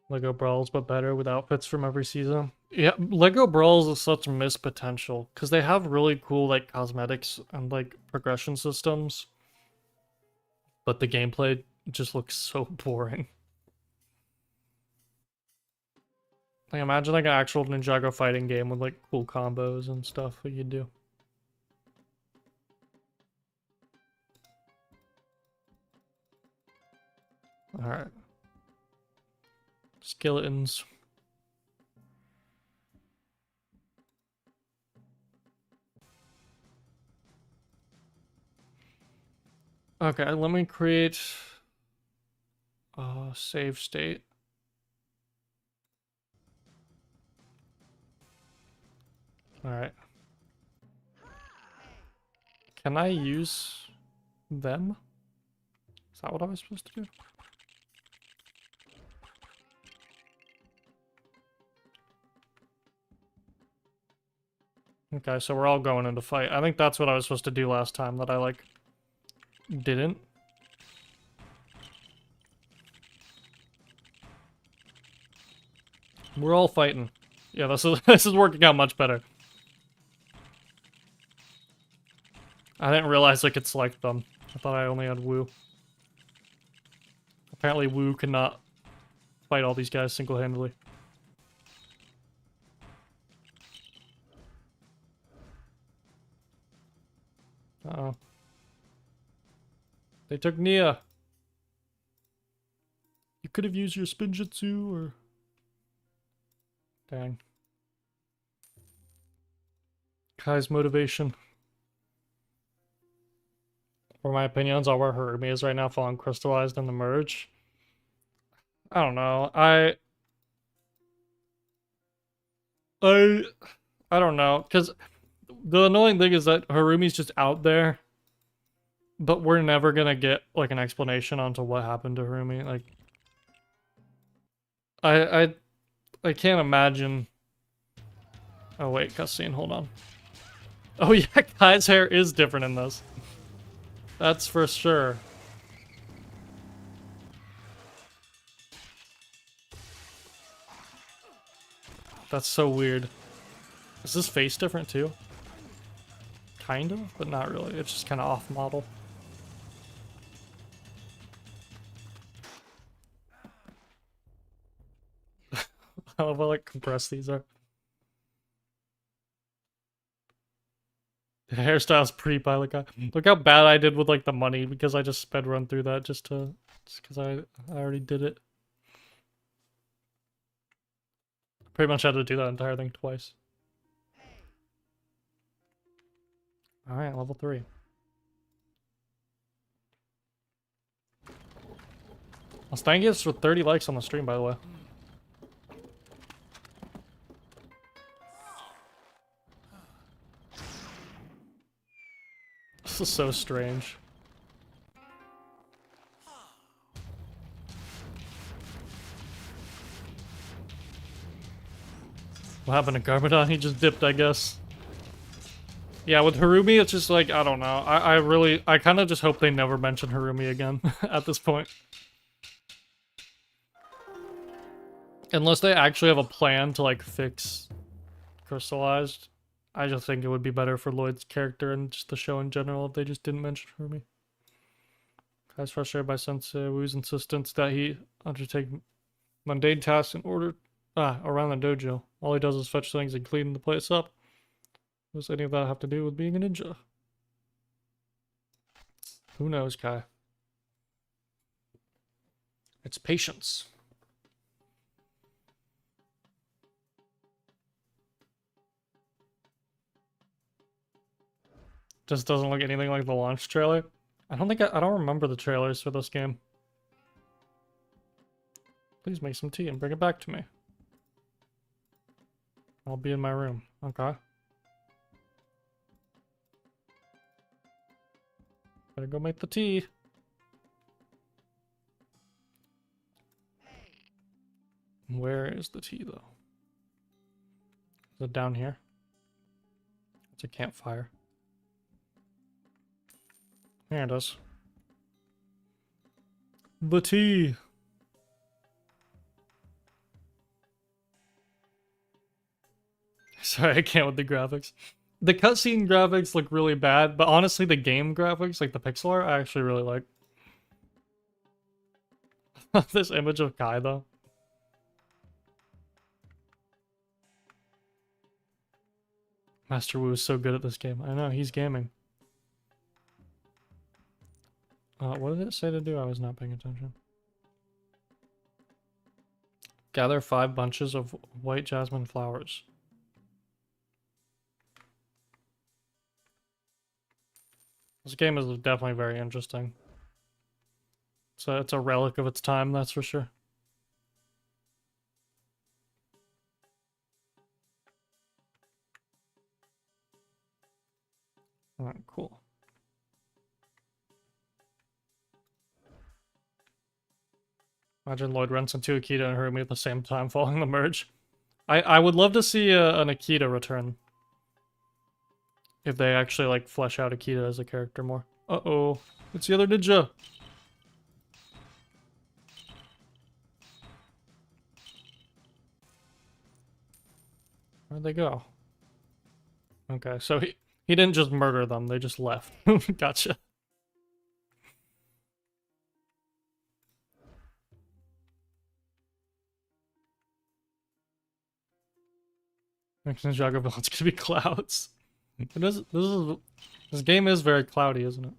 Lego Brawls, but better with outfits from every season. Yeah, Lego Brawls is such missed potential because they have really cool like cosmetics and like progression systems, but the gameplay just looks so boring. Like imagine like an actual Ninjago fighting game with like cool combos and stuff that you do. All right. Skeletons. Okay, let me create a save state. All right. Can I use them? Is that what I was supposed to do? Okay, so we're all going into fight. I think that's what I was supposed to do last time that I, like, didn't. We're all fighting. Yeah, this is this is working out much better. I didn't realize I could select them. I thought I only had Wu. Apparently Wu cannot fight all these guys single-handedly. Uh-oh. They took Nia. You could have used your Spinjitzu, or... Dang. Kai's motivation. For my opinions on where Harumi is right now, falling crystallized in the merge. I don't know. I don't know, because the annoying thing is that Harumi's just out there, but we're never gonna get like an explanation onto what happened to Harumi. Like, I can't imagine. Oh wait, cutscene. Hold on. Oh yeah, Kai's hair is different in this. That's for sure. That's so weird. Is this face different too? Kind of, but not really. It's just kind of off model. I love how like compressed these are. The hairstyle's pretty by like look how bad I did with like the money because I just sped run through that just because I already did it. Pretty much had to do that entire thing twice. Alright, level 3. Well, thank you for 30 likes on the stream, by the way. This is so strange. What happened to Garmadon? He just dipped, I guess. Yeah, with Harumi, it's just like, I don't know. I kind of just hope they never mention Harumi again at this point. Unless they actually have a plan to, like, fix Crystallized. I just think it would be better for Lloyd's character and just the show in general if they just didn't mention Harumi. I was frustrated by Sensei Wu's insistence that he undertake mundane tasks in order around the dojo. All he does is fetch things and clean the place up. What does any of that have to do with being a ninja? Who knows, Kai? It's patience. Just doesn't look anything like the launch trailer. I don't remember the trailers for this game. Please make some tea and bring it back to me. I'll be in my room. Okay. Better go make the tea. Where is the tea, though? Is it down here? It's a campfire. Here it is. The tea. Sorry, I can't with the graphics. The cutscene graphics look really bad, but honestly, the game graphics, like the pixel art, I actually really like. This image of Kai, though. Master Wu is so good at this game. I know, he's gaming. What did it say to do? I was not paying attention. Gather 5 bunches of white jasmine flowers. This game is definitely very interesting. So it's a relic of its time, that's for sure. Alright, cool. Imagine Lloyd runs into Akita and Harumi at the same time following the merge. I would love to see an Akita return. If they actually, like, flesh out Akita as a character more. Uh-oh. It's the other ninja. Where'd they go? Okay, so he didn't just murder them, they just left. Gotcha. Next Ninjago villain's gonna be clouds. This game is very cloudy, isn't it?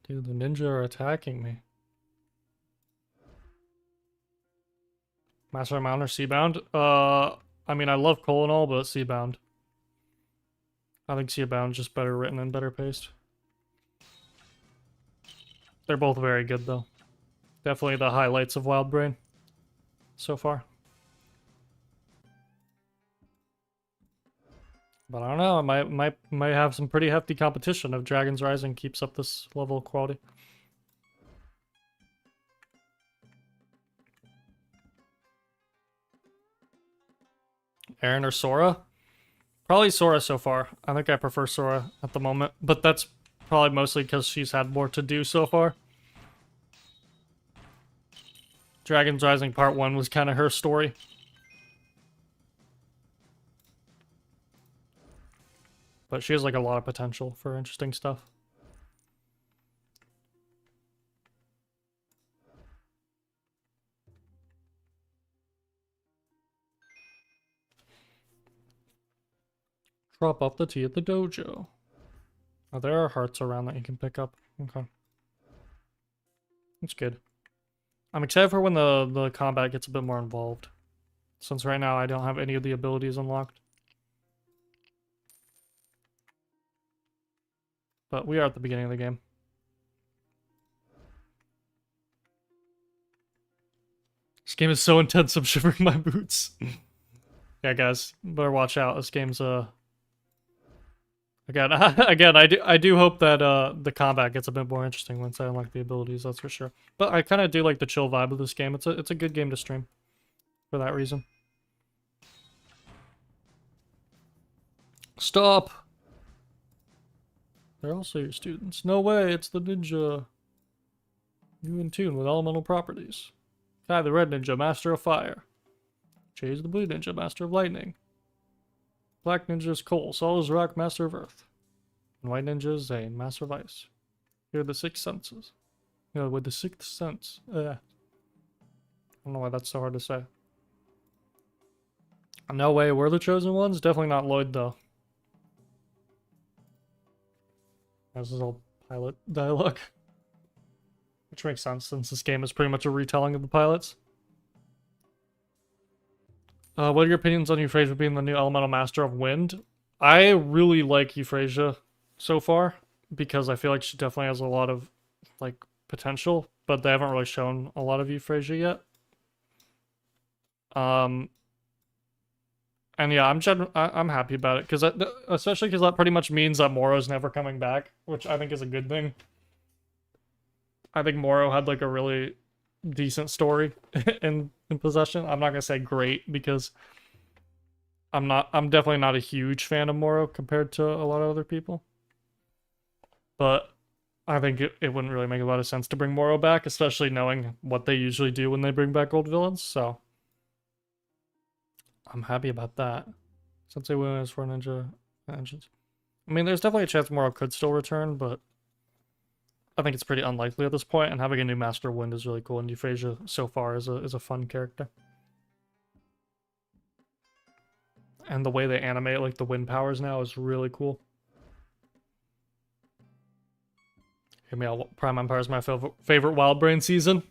Dude, the ninja are attacking me. Master Mount or Seabound? I mean, I love Cole and all, but Seabound. I think Seabound's just better written and better paced. They're both very good, though. Definitely the highlights of Wild Brain so far. But I don't know, it might have some pretty hefty competition if Dragon's Rising keeps up this level of quality. Aaron or Sora? Probably Sora so far. I think I prefer Sora at the moment, but that's probably mostly because she's had more to do so far. Dragon's Rising Part 1 was kind of her story. But she has like a lot of potential for interesting stuff. Drop off the tea at the dojo. Oh, there are hearts around that you can pick up. Okay. That's good. I'm excited for when the combat gets a bit more involved. Since right now I don't have any of the abilities unlocked. But we are at the beginning of the game. This game is so intense, I'm shivering my boots. Yeah, guys, better watch out. This game's again, again, I do hope that the combat gets a bit more interesting once I unlock the abilities. That's for sure. But I kind of do like the chill vibe of this game. It's a good game to stream for that reason. Stop. They're also your students. No way, it's the ninja. You in tune with elemental properties. Kai the red ninja, master of fire. Jay is the blue ninja, master of lightning. Black ninja is coal. Sol is rock, master of earth. And white ninja is Zane, master of ice. Here are the six senses. Yeah, with the sixth sense. I don't know why that's so hard to say. No way, we're the chosen ones? Definitely not Lloyd, though. This is all pilot dialogue. Which makes sense, since this game is pretty much a retelling of the pilots. What are your opinions on Euphrasia being the new elemental master of wind? I really like Euphrasia so far, because I feel like she definitely has a lot of, like, potential, but they haven't really shown a lot of Euphrasia yet. And yeah, I'm happy about it, because especially because that pretty much means that Moro's never coming back, which I think is a good thing. I think Moro had like a really decent story in Possession. I'm not gonna say great because I'm definitely not a huge fan of Moro compared to a lot of other people. But I think it wouldn't really make a lot of sense to bring Moro back, especially knowing what they usually do when they bring back old villains, so I'm happy about that. Since they win as for ninja engines. I mean, there's definitely a chance Moro could still return, but I think it's pretty unlikely at this point, and having a new Master of Wind is really cool, and Euphrasia so far is a fun character. And the way they animate like the wind powers now is really cool. Hear me out, Prime Empire is my favorite Wild Brain season.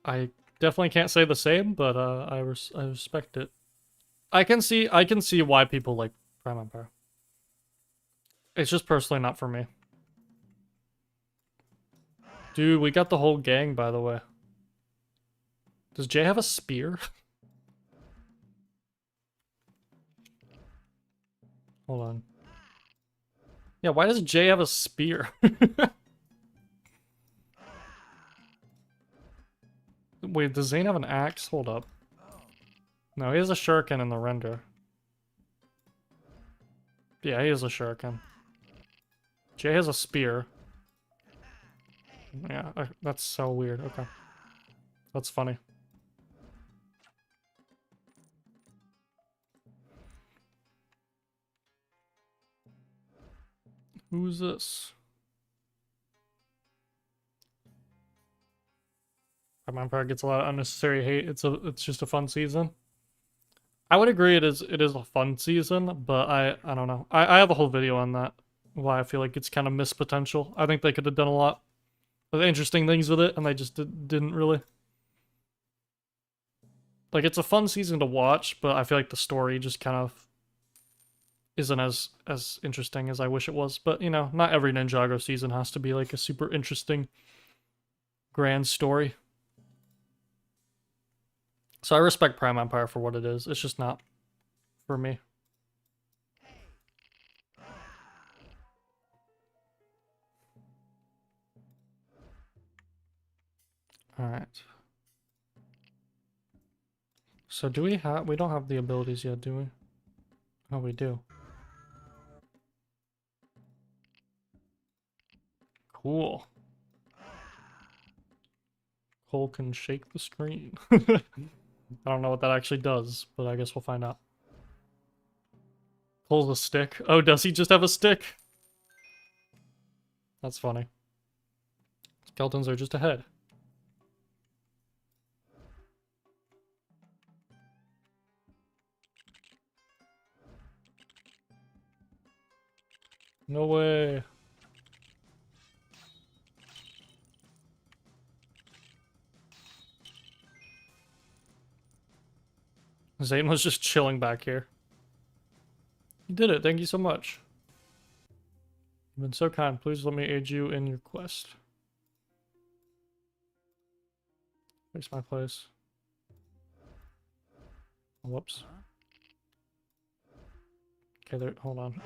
I definitely can't say the same, but I respect it. I can see why people like Prime Empire. It's just personally not for me. Dude, we got the whole gang, by the way. Does Jay have a spear? Hold on. Yeah, why does Jay have a spear? Wait, does Zane have an axe? Hold up. No, he has a shuriken in the render. Yeah, he has a shuriken. Jay has a spear. Yeah, that's so weird. Okay. That's funny. Who's this? Prime Empire gets a lot of unnecessary hate. It's just a fun season. I would agree it is a fun season, but I don't know. I have a whole video on that. Why I feel like it's kind of missed potential. I think they could have done a lot of interesting things with it, and they just didn't really. Like, it's a fun season to watch, but I feel like the story just kind of isn't as interesting as I wish it was. But, you know, not every Ninjago season has to be like a super interesting grand story. So I respect Prime Empire for what it is. It's just not for me. Alright. So do we don't have the abilities yet, do we? Oh, we do. Cool. Cole can shake the screen. I don't know what that actually does, but I guess we'll find out. Pulls a stick. Oh, does he just have a stick? That's funny. Skeletons are just ahead. No way. Zane was just chilling back here. You did it. Thank you so much. You've been so kind. Please let me aid you in your quest. Fix my place. Whoops. Okay, there. Hold on.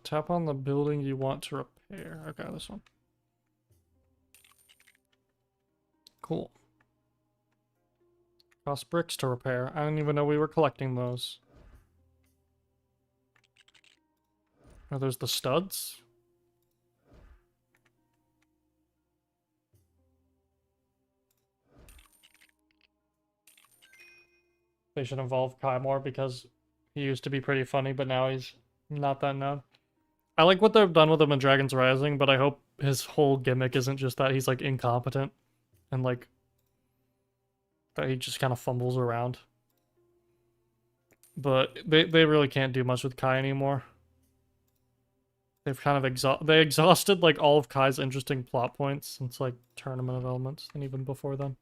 Tap on the building you want to repair. Okay, this one. Cool. Cost bricks to repair. I didn't even know we were collecting those. Are those the studs? They should involve Kai more because he used to be pretty funny, but now he's not that known. I like what they've done with him in Dragon's Rising, but I hope his whole gimmick isn't just that he's like incompetent and like that he just kind of fumbles around. But they really can't do much with Kai anymore. They've kind of exhausted like all of Kai's interesting plot points since like Tournament of Elements and even before then.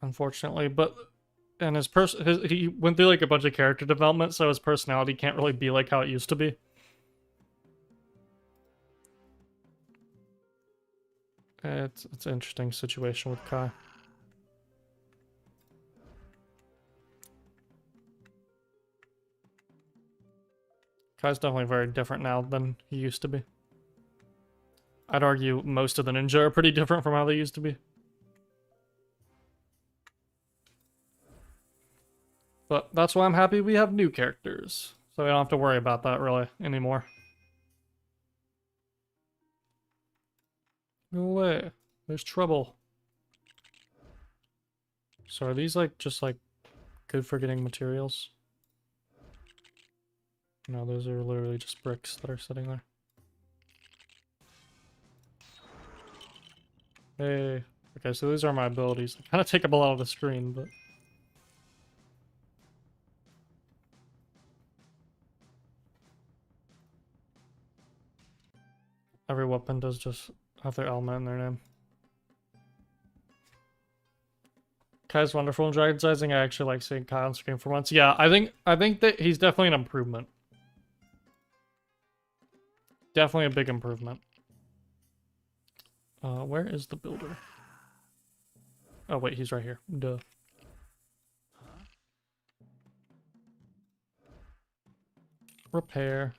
Unfortunately, but and he went through like a bunch of character development, so his personality can't really be like how it used to be. It's an interesting situation with Kai. Kai's definitely very different now than he used to be. I'd argue most of the ninja are pretty different from how they used to be. But that's why I'm happy we have new characters. So we don't have to worry about that really anymore. No way. There's trouble. So are these like just like good for getting materials? No, those are literally just bricks that are sitting there. Hey. Okay, so these are my abilities. They kind of take up a lot of the screen, but... Every weapon does just have their element in their name. Kai's wonderful in Dragon's Rising. I actually like seeing Kai on screen for once. Yeah, I think that he's definitely an improvement. Definitely a big improvement. Where is the builder? Oh wait, he's right here. Duh. Repair.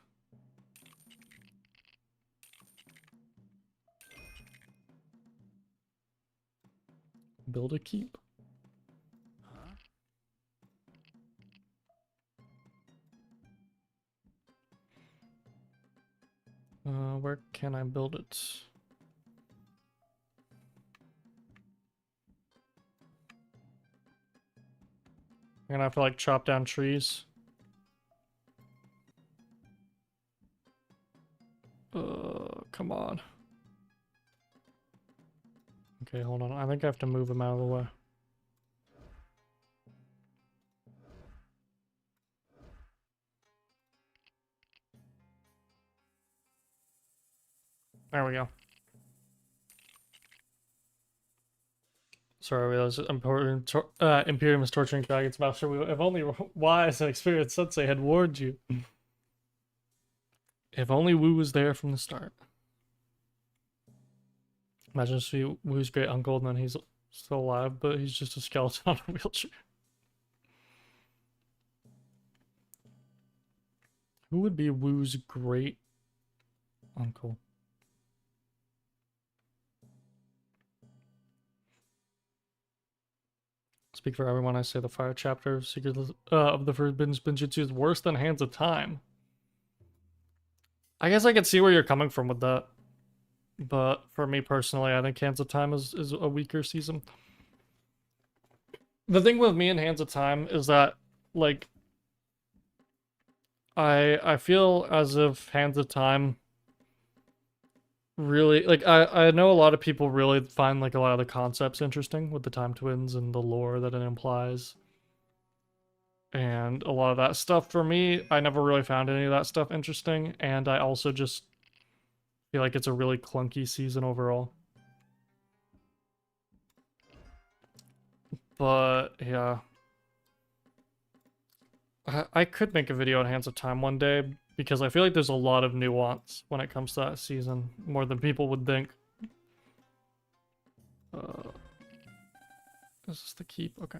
Build a keep. Where can I build it? I'm gonna have to like chop down trees. Come on. Okay, hold on. I think I have to move him out of the way. There we go. Sorry, those Imperium is torturing Dragon's Master. If only wise and experienced Sensei had warned you. If only Wu was there from the start. Imagine see Wu's great uncle and then he's still alive, but he's just a skeleton on a wheelchair. Who would be Wu's great uncle? Speak for everyone, I say the fire chapter of Secret of the Forbidden Spinjitzu is worse than Hands of Time. I guess I could see where you're coming from with that. But for me personally, I think Hands of Time is a weaker season. The thing with me and Hands of Time is that, like, I feel as if Hands of Time really, like, I know a lot of people really find, like, a lot of the concepts interesting with the Time Twins and the lore that it implies. And a lot of that stuff for me, I never really found any of that stuff interesting, and I also just feel like it's a really clunky season overall. But, yeah. I could make a video on Hands of Time one day, because I feel like there's a lot of nuance when it comes to that season, more than people would think. Is this the keep? Okay.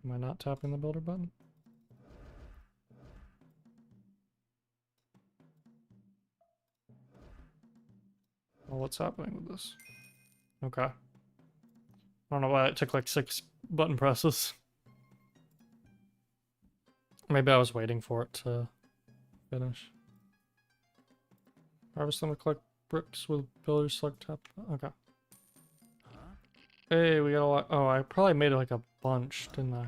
Am I not tapping the builder button? Well, what's happening with this? Okay. I don't know why it took like 6 button presses. Maybe I was waiting for it to finish. Harvest them to collect bricks with builders select tap. Okay. Hey, we got a lot. Oh, I probably made like a bunch, didn't I?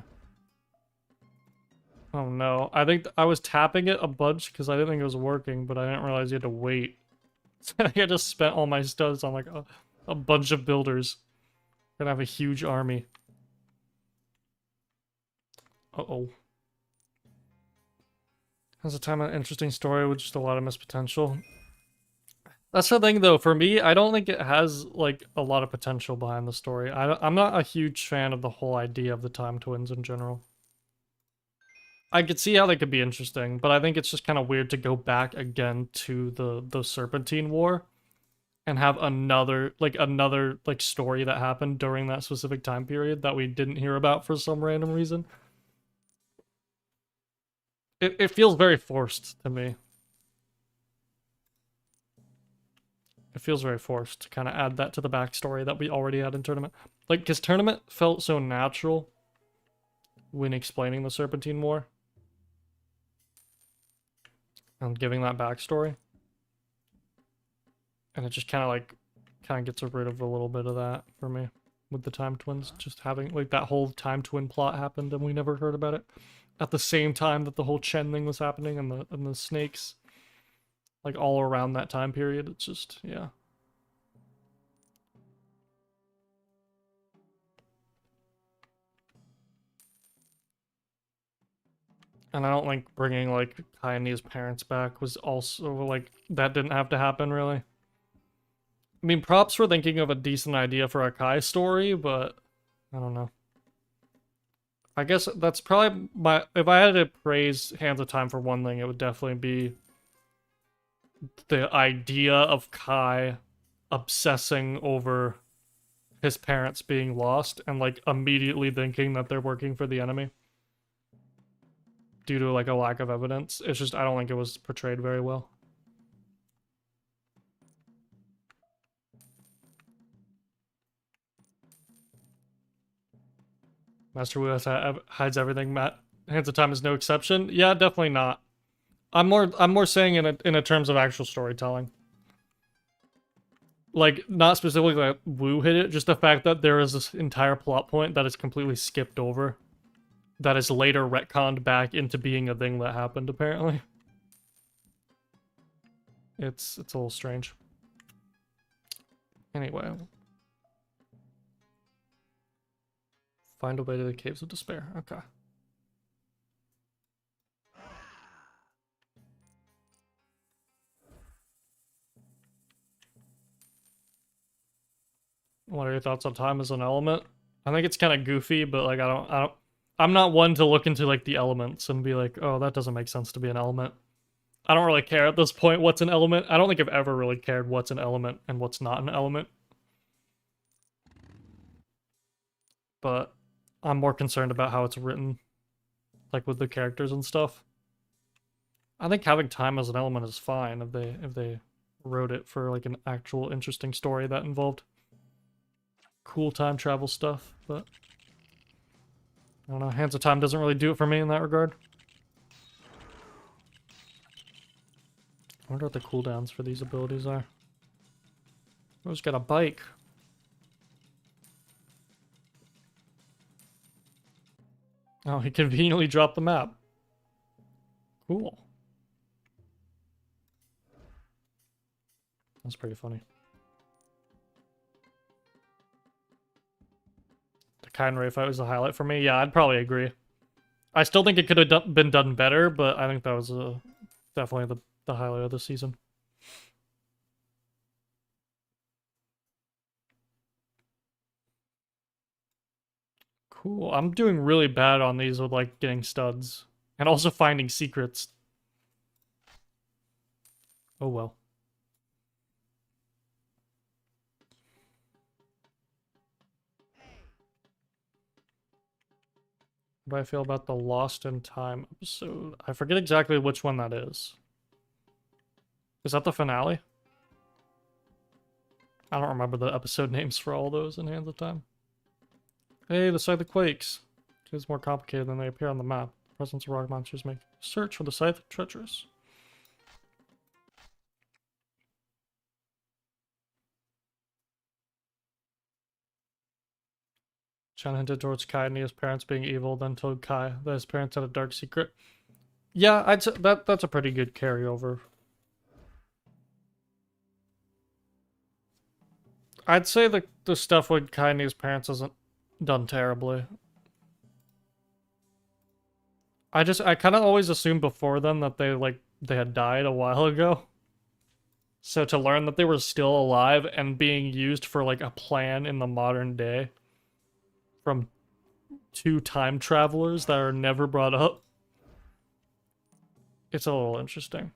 Oh no. I think I was tapping it a bunch because I didn't think it was working, but I didn't realize you had to wait. I just spent all my studs on like a bunch of builders. Gonna have a huge army. Uh-oh. Has a time an interesting story with just a lot of missed potential. That's the thing though, for me, I don't think it has like a lot of potential behind the story. I'm not a huge fan of the whole idea of the Time Twins in general. I could see how they could be interesting, but I think it's just kind of weird to go back again to the Serpentine War and have another story that happened during that specific time period that we didn't hear about for some random reason. It feels very forced to me. It feels very forced to kind of add that to the backstory that we already had in Tournament. Like, because Tournament felt so natural when explaining the Serpentine War and giving that backstory. And it just kind of gets rid of a little bit of that for me with the Time Twins. Just having, like, that whole Time Twin plot happened and we never heard about it. At the same time that the whole Chen thing was happening and the snakes. Like, all around that time period. It's just, yeah. And I don't think bringing, like, Kai and Nia's parents back was also, like, that didn't have to happen, really. I mean, props for thinking of a decent idea for a Kai story, but I don't know. I guess that's probably my... If I had to praise Hands of Time for one thing, it would definitely be the idea of Kai obsessing over his parents being lost and, like, immediately thinking that they're working for the enemy due to, like, a lack of evidence. It's just, I don't think it was portrayed very well. Master Wu hides everything. Matt Hands of Time is no exception. Yeah, definitely not. I'm more saying in a terms of actual storytelling. Like, not specifically like Wu hit it, just the fact that there is this entire plot point that is completely skipped over. That is later retconned back into being a thing that happened, apparently. It's a little strange. Anyway. Find a way to the Caves of Despair. Okay. What are your thoughts on time as an element? I think it's kind of goofy, but like I'm not one to look into like the elements and be like, oh, that doesn't make sense to be an element. I don't really care at this point what's an element. I don't think I've ever really cared what's an element and what's not an element. But I'm more concerned about how it's written, like with the characters and stuff. I think having time as an element is fine if they wrote it for like an actual interesting story that involved cool time travel stuff, but I don't know, Hands of Time doesn't really do it for me in that regard. I wonder what the cooldowns for these abilities are. Who's got a bike? Oh, he conveniently dropped the map. Cool. That's pretty funny. The Kind Ray fight was the highlight for me. Yeah, I'd probably agree. I still think it could have been done better, but I think that was definitely the highlight of the season. Cool. I'm doing really bad on these with, like, getting studs. And also finding secrets. Oh well. What do I feel about the Lost in Time episode? I forget exactly which one that is. Is that the finale? I don't remember the episode names for all those in Hands of Time. Hey, the site of the Quakes. It's more complicated than they appear on the map. The presence of rock monsters make search for the site treacherous. Chan hinted towards Kai and Nia's parents being evil, then told Kai that his parents had a dark secret. Yeah, I'd say that's a pretty good carryover. I'd say the stuff with Kai and Nia's parents isn't done terribly. I kind of always assumed before then that they had died a while ago. So to learn that they were still alive and being used for like a plan in the modern day from two time travelers that are never brought up, it's a little interesting.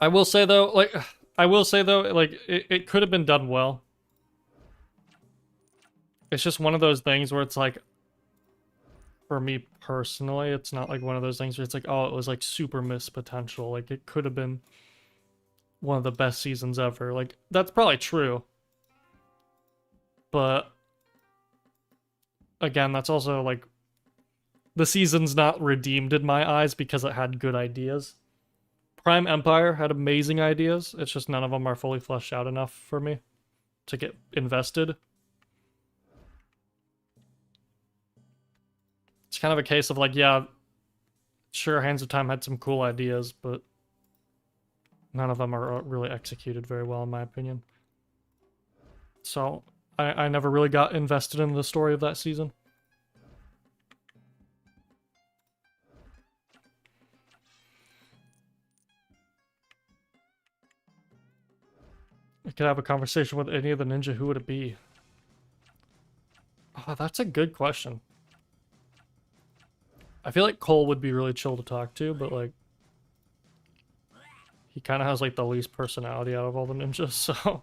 I will say though, like it could have been done well. It's just one of those things where it's like, for me personally, it's not like one of those things where it's like, oh, it was like super missed potential. Like it could have been one of the best seasons ever. Like that's probably true. But again, that's also like the season's not redeemed in my eyes because it had good ideas. Prime Empire had amazing ideas. It's just none of them are fully fleshed out enough for me to get invested. It's kind of a case of like, yeah, sure, Hands of Time had some cool ideas, but none of them are really executed very well, in my opinion. So, I never really got invested in the story of that season. I could have a conversation with any of the ninja, who would it be? Oh, that's a good question. I feel like Cole would be really chill to talk to, but like he kind of has like the least personality out of all the ninjas, so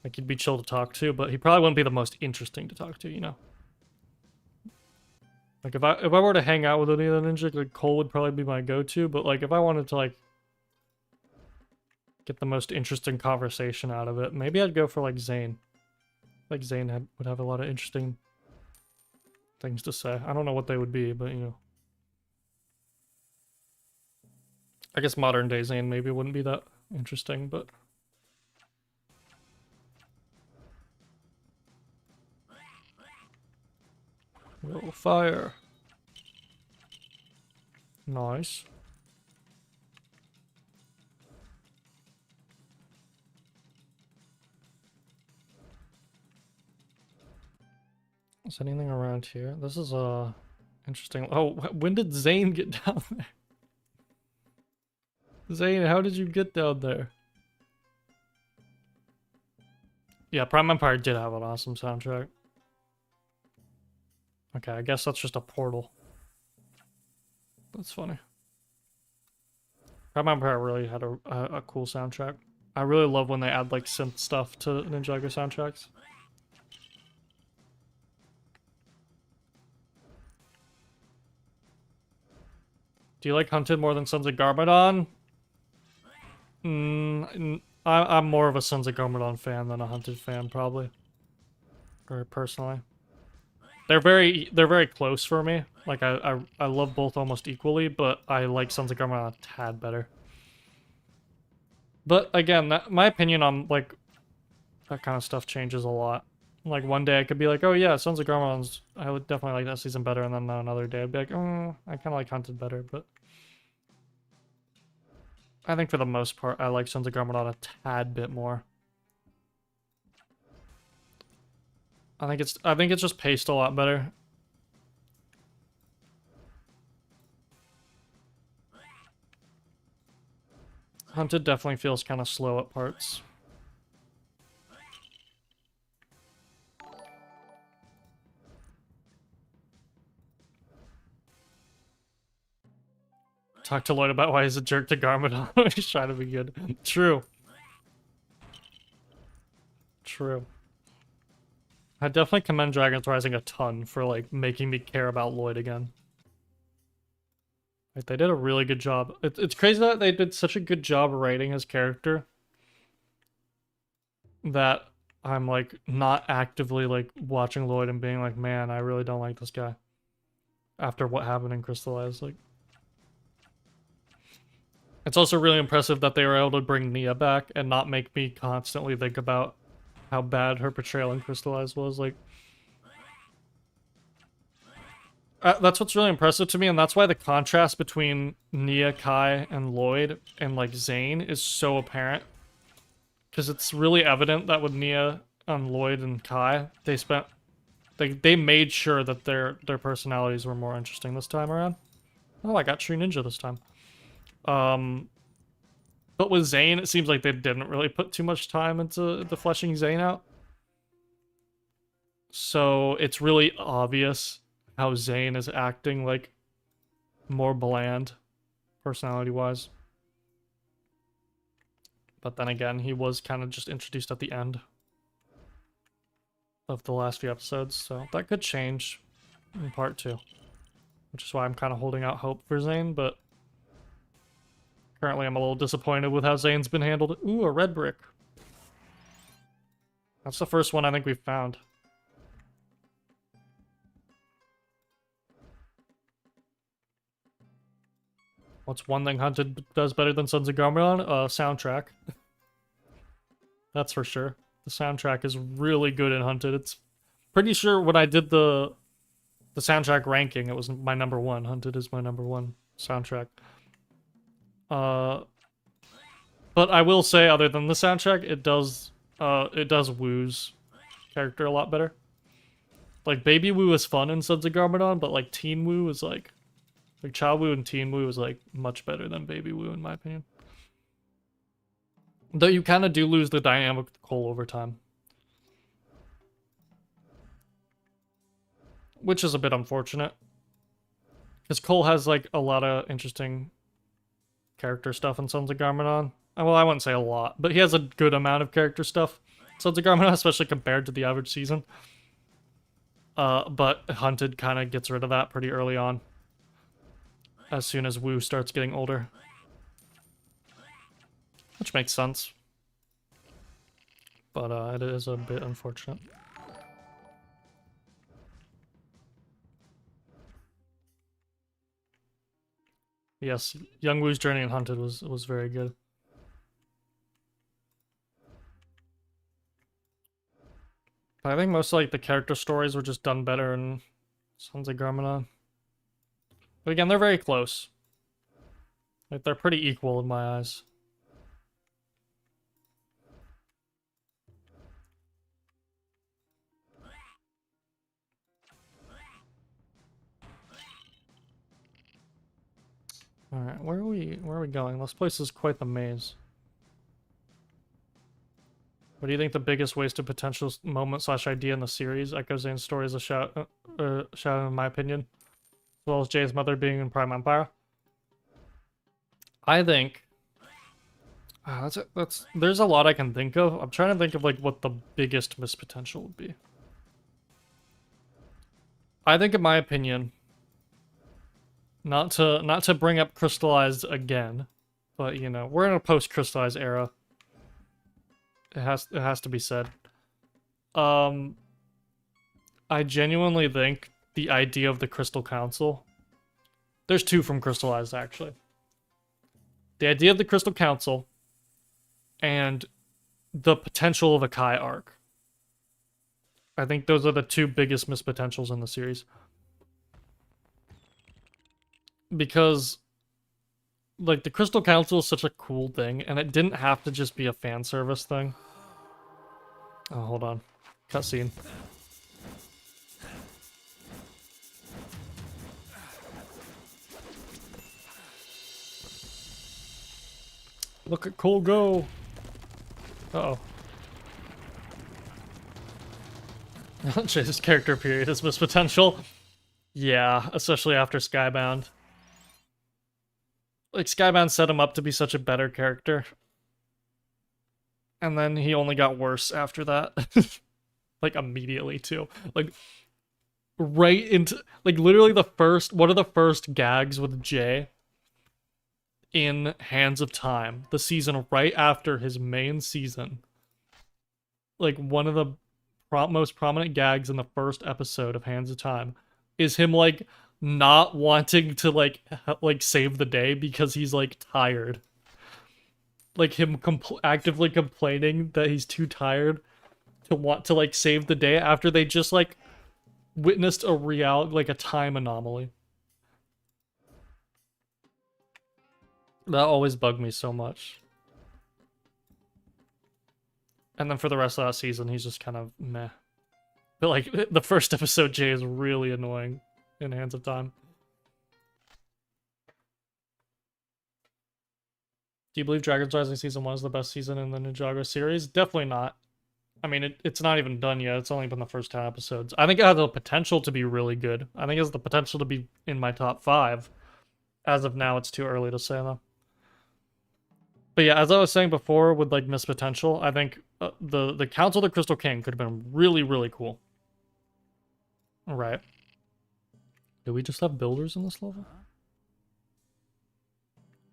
like he'd be chill to talk to, but he probably wouldn't be the most interesting to talk to, you know. Like if I were to hang out with any of the ninja, like Cole would probably be my go-to, but like if I wanted to like get the most interesting conversation out of it, maybe I'd go for like Zane. Like Zane would have a lot of interesting things to say. I don't know what they would be, but you know. I guess modern day Zane maybe wouldn't be that interesting, but whoa, fire. Nice. Is anything around here? This is interesting. Oh, when did Zane get down there? Zane, how did you get down there? Yeah, Prime Empire did have an awesome soundtrack. Okay, I guess that's just a portal. That's funny. Prime Empire really had a cool soundtrack. I really love when they add like synth stuff to Ninjago soundtracks. Do you like Hunted more than Sons of Garmadon? I'm more of a Sons of Garmadon fan than a Hunted fan, probably. Or personally. They're very close for me. Like, I love both almost equally, but I like Sons of Garmadon a tad better. But again, my opinion on, like, that kind of stuff changes a lot. Like, one day I could be like, oh yeah, Sons of Garmadon's, I would definitely like that season better, and then another day I'd be like, oh, I kind of like Hunted better, but... I think for the most part, I like Sons of Garmadon a tad bit more. I think it's just paced a lot better. Hunted definitely feels kind of slow at parts. Talk to Lloyd about why he's a jerk to Garmadon. He's trying to be good. True. True. I definitely commend Dragon's Rising a ton for, like, making me care about Lloyd again. Like, they did a really good job. It's crazy that they did such a good job writing his character that I'm, like, not actively, like, watching Lloyd and being like, man, I really don't like this guy. After what happened in Crystallized, like... It's also really impressive that they were able to bring Nia back and not make me constantly think about how bad her portrayal in Crystallized was. Like, that's what's really impressive to me, and that's why the contrast between Nia, Kai, and Lloyd and, like, Zane is so apparent. Because it's really evident that with Nia and Lloyd and Kai, they made sure that their personalities were more interesting this time around. Oh, I got True Ninja this time. But with Zane, it seems like they didn't really put too much time into the fleshing Zane out. So it's really obvious how Zane is acting, like, more bland, personality-wise. But then again, he was kind of just introduced at the end of the last few episodes, so that could change in part 2. Which is why I'm kind of holding out hope for Zane, but... Currently, I'm a little disappointed with how Zane's been handled. Ooh, a red brick. That's the first one I think we've found. What's one thing Hunted does better than Sons of Garmadon? Soundtrack. That's for sure. The soundtrack is really good in Hunted. It's pretty sure when I did the soundtrack ranking, it was my number 1. Hunted is my number 1 soundtrack. But I will say, other than the soundtrack, it does Wu's character a lot better. Like, Baby Wu is fun in Sons of Garmadon, but, like, Teen Wu is, like Child Wu and Teen Wu is, like, much better than Baby Wu, in my opinion. Though you kind of do lose the dynamic with Cole over time. Which is a bit unfortunate. Because Cole has, like, a lot of interesting character stuff in Sons of Garmadon. Well, I wouldn't say a lot, but he has a good amount of character stuff. Sons of Garmadon, especially compared to the average season. But Hunted kind of gets rid of that pretty early on. As soon as Wu starts getting older. Which makes sense. But it is a bit unfortunate. Yes, Young Wu's journey in Hunted was very good. But I think most, like, the character stories were just done better in Sons of Garmadon. But again, they're very close. Like, they're pretty equal in my eyes. Alright, where are we going? This place is quite the maze. What do you think the biggest wasted potential moment / idea in the series? Echo Zane's story is a shout in my opinion. As well as Jay's mother being in Prime Empire. I think... there's a lot I can think of. I'm trying to think of, like, what the biggest missed potential would be. I think, in my opinion... Not to bring up Crystallized again, but, you know, we're in a post-Crystallized era. It has to be said. I genuinely think the idea of the Crystal Council. There's two from Crystallized, actually. The idea of the Crystal Council and the potential of a Kai arc. I think those are the two biggest missed potentials in the series. Because, like, the Crystal Council is such a cool thing, and it didn't have to just be a fan service thing. Oh, hold on. Cutscene. Look at Cole go! Uh-oh. Chase's character period is missed potential. Yeah, especially after Skybound. Like, Skybound set him up to be such a better character. And then he only got worse after that. Like, immediately, too. Like, right into... Like, literally the first... One of the first gags with Jay in Hands of Time. The season right after his main season. Like, one of the most prominent gags in the first episode of Hands of Time is him, like, not wanting to, like save the day because he's, like, tired. Like, him actively complaining that he's too tired to want to, like, save the day after they just, like, witnessed a like, a time anomaly. That always bugged me so much. And then for the rest of that season, he's just kind of meh. But, like, the first episode, Jay is really annoying in Hands of Time. Do you believe Dragon's Rising Season 1 is the best season in the Ninjago series? Definitely not. I mean, it's not even done yet. It's only been the first 10 episodes. I think it has the potential to be really good. I think it has the potential to be in my top 5. As of now, it's too early to say, though. But yeah, as I was saying before with, like, missed potential, I think the Council of the Crystal King could have been really, really cool. Alright. Do we just have builders in this level?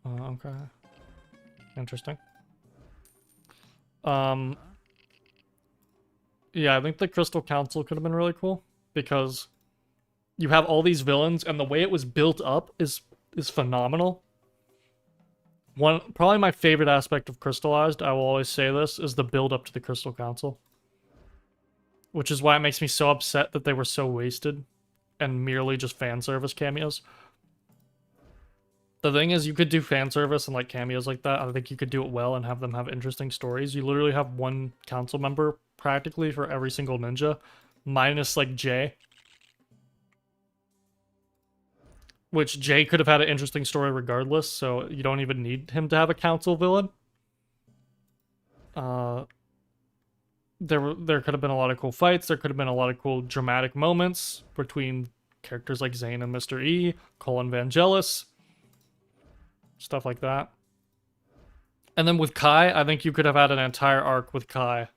Okay. Interesting. Yeah, I think the Crystal Council could have been really cool because you have all these villains and the way it was built up is phenomenal. Probably my favorite aspect of Crystallized, I will always say this, is the build up to the Crystal Council. Which is why it makes me so upset that they were so wasted and merely just fan service cameos. The thing is, you could do fan service and, like, cameos like that. I think you could do it well and have them have interesting stories. You literally have one council member practically for every single ninja, minus, like, Jay. Which Jay could have had an interesting story regardless, so you don't even need him to have a council villain. There could have been a lot of cool fights. There could have been a lot of cool dramatic moments between characters like Zane and Mr. E, Colin Vangelis, stuff like that. And then with Kai, I think you could have had an entire arc with Kai.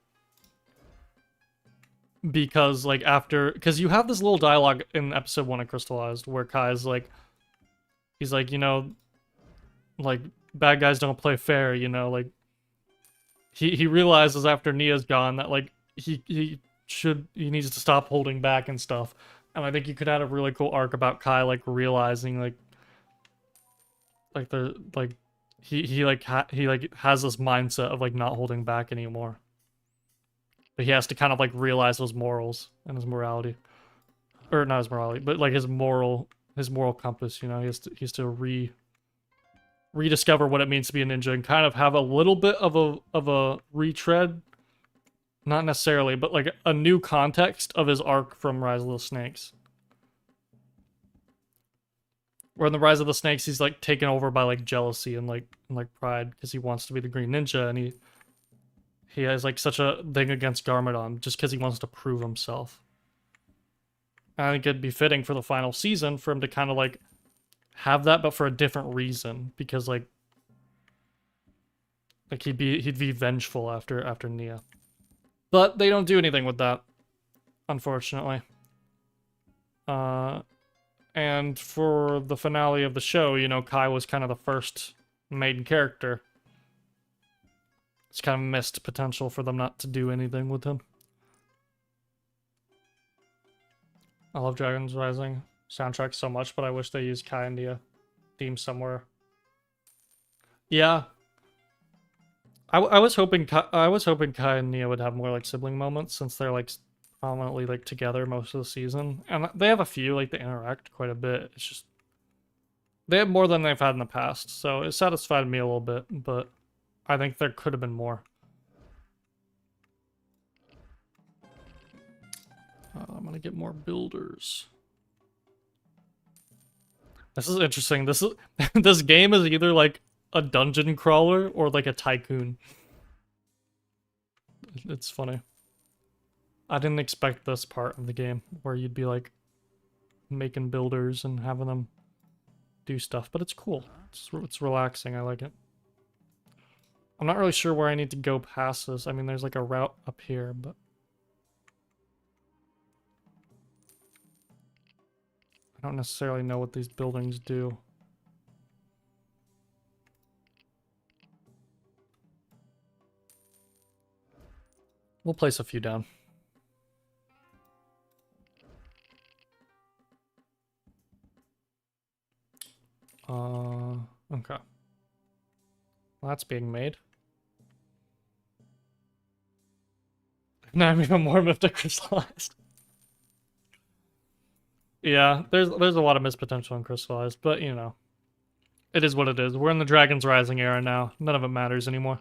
Because, like, because you have this little dialogue in episode 1 of Crystallized where Kai's like, he's like, you know, like, bad guys don't play fair, you know, like, he realizes after Nia's gone that, like, he needs to stop holding back and stuff. And I think you could have a really cool arc about Kai, like, realizing, he has this mindset of, like, not holding back anymore. But he has to kind of, like, realize those morals and his morality. Or not his morality, but, like, his moral compass, you know. He has to rediscover what it means to be a ninja and kind of have a little bit of a retread. Not necessarily, but, like, a new context of his arc from Rise of the Snakes. Where in the Rise of the Snakes, he's, like, taken over by, like, jealousy and pride because he wants to be the Green Ninja, and he has, like, such a thing against Garmadon just because he wants to prove himself. I think it'd be fitting for the final season for him to kind of, like, have that, but for a different reason, because, like he'd be vengeful after Nia. But they don't do anything with that, unfortunately. And for the finale of the show, you know, Kai was kind of the first main character. It's kind of missed potential for them not to do anything with him. I love Dragon's Rising soundtrack so much, but I wish they used Kai and Nia theme somewhere. Yeah, I was hoping Kai and Nia would have more like sibling moments since they're like prominently like together most of the season, and they have a few like they interact quite a bit. It's just they have more than they've had in the past, so it satisfied me a little bit, but I think there could have been more. I'm gonna get more builders. This is interesting. This is this game is either like a dungeon crawler or like a tycoon. It's funny. I didn't expect this part of the game where you'd be like making builders and having them do stuff, but it's cool. It's relaxing. I like it. I'm not really sure where I need to go past this. I mean, there's like a route up here, but I don't necessarily know what these buildings do. We'll place a few down. Okay. Well, that's being made. Now I'm even more moved to crystallized. Yeah, there's a lot of missed potential in crystallized, but you know, it is what it is. We're in the Dragon's Rising era now. None of it matters anymore.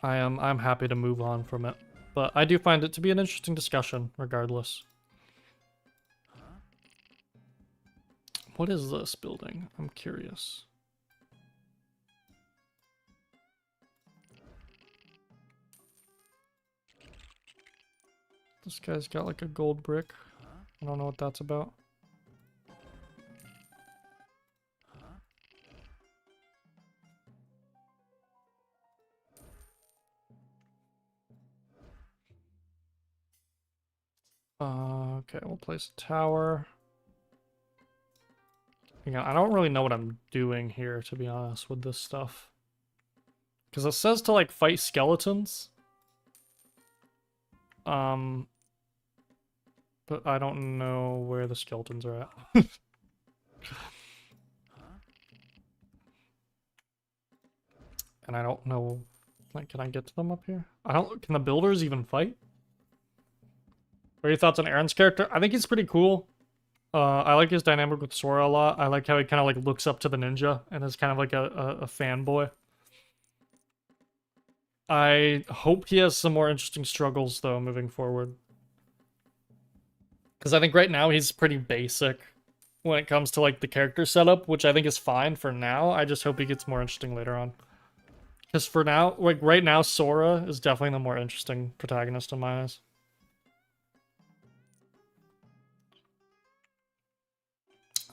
I'm happy to move on from it, but I do find it to be an interesting discussion, regardless. What is this building? I'm curious. This guy's got like a gold brick. I don't know what that's about. Okay, we'll place a tower. Again, I don't really know what I'm doing here, to be honest, with this stuff. Because it says to, like, fight skeletons. But I don't know where the skeletons are at. And I don't know, like, can I get to them up here? Can the builders even fight? What are your thoughts on Aaron's character? I think he's pretty cool. I like his dynamic with Sora a lot. I like how he kind of like looks up to the ninja and is kind of like a fanboy. I hope he has some more interesting struggles though moving forward. Because I think right now he's pretty basic when it comes to like the character setup, which I think is fine for now. I just hope he gets more interesting later on. Because for now, like right now, Sora is definitely the more interesting protagonist in my eyes.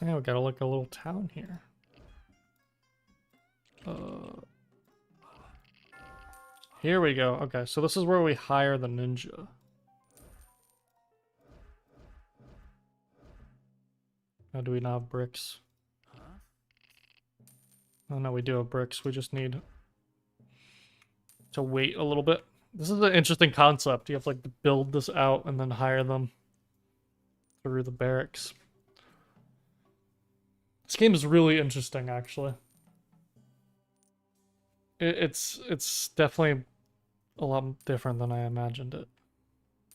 Yeah, we got like a little town here. Here we go. Okay, so this is where we hire the ninja. Oh, do we not have bricks? Oh no, we do have bricks. We just need to wait a little bit. This is an interesting concept. You have like to build this out and then hire them through the barracks. This game is really interesting, actually. It's definitely a lot different than I imagined it.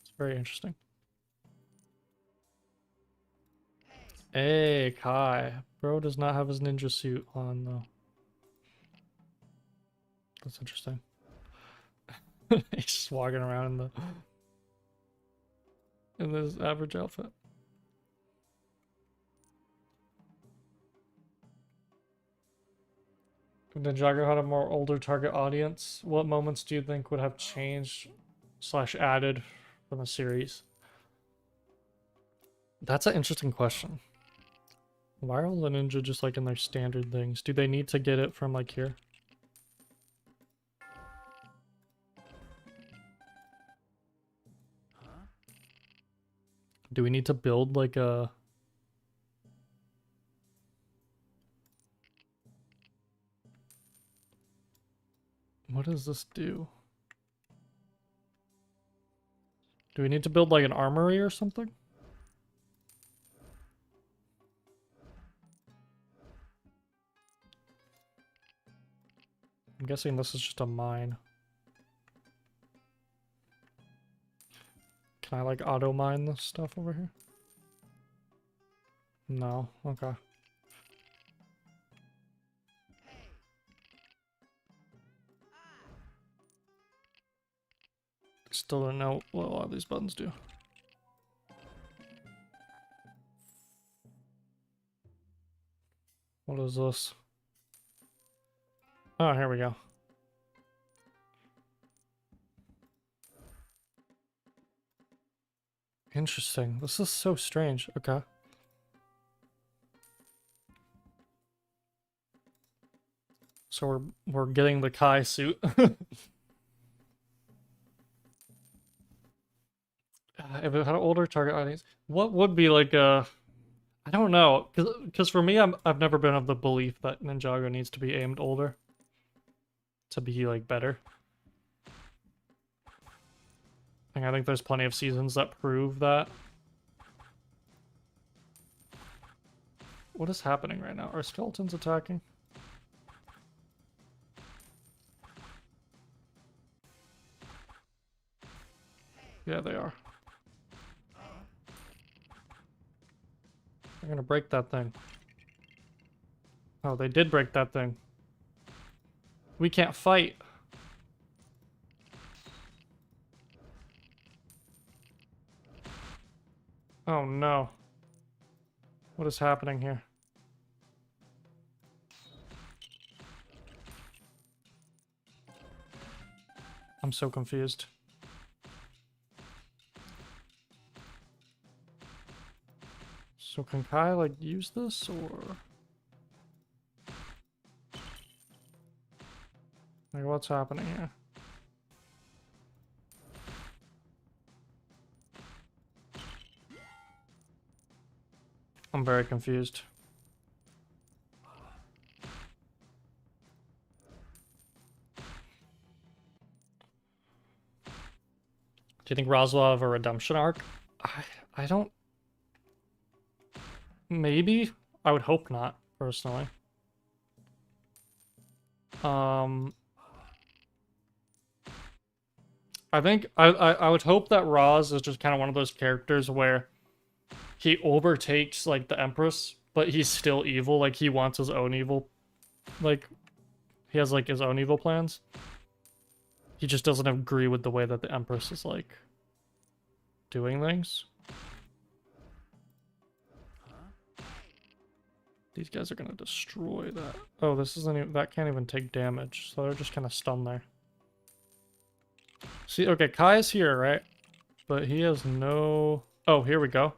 It's very interesting. Hey, Kai. Bro does not have his ninja suit on, though. That's interesting. He's just walking around in this average outfit. If Ninjago had a more older target audience, what moments do you think would have changed / added from the series? That's an interesting question. Why are all the ninja just like in their standard things? Do they need to get it from like here? Do we need to build like a... What does this do? Do we need to build like an armory or something? I'm guessing this is just a mine. Can I like auto mine this stuff over here? No, okay. Still don't know what a lot of these buttons do. What is this? Oh, here we go. Interesting. This is so strange. Okay. So we're getting the Kai suit. If it had an older target audience, what would be like a? I don't know, because for me, I've never been of the belief that Ninjago needs to be aimed older to be like better. I think there's plenty of seasons that prove that. What is happening right now? Are skeletons attacking? Yeah, they are. They're gonna break that thing. Oh, they did break that thing. We can't fight. Oh no. What is happening here? I'm so confused. So can Kai like use this or? Like what's happening here? I'm very confused. Do you think Roz will have a redemption arc? I don't... Maybe? I would hope not, personally. I think... I would hope that Roz is just kind of one of those characters where he overtakes, like, the Empress, but he's still evil. Like, he wants his own evil... Like, he has, like, his own evil plans. He just doesn't agree with the way that the Empress is, like, doing things. These guys are gonna destroy that. Oh, this isn't even, that can't even take damage, so they're just kind of stunned there. See, okay, Kai is here, right? But he has no... Oh, here we go.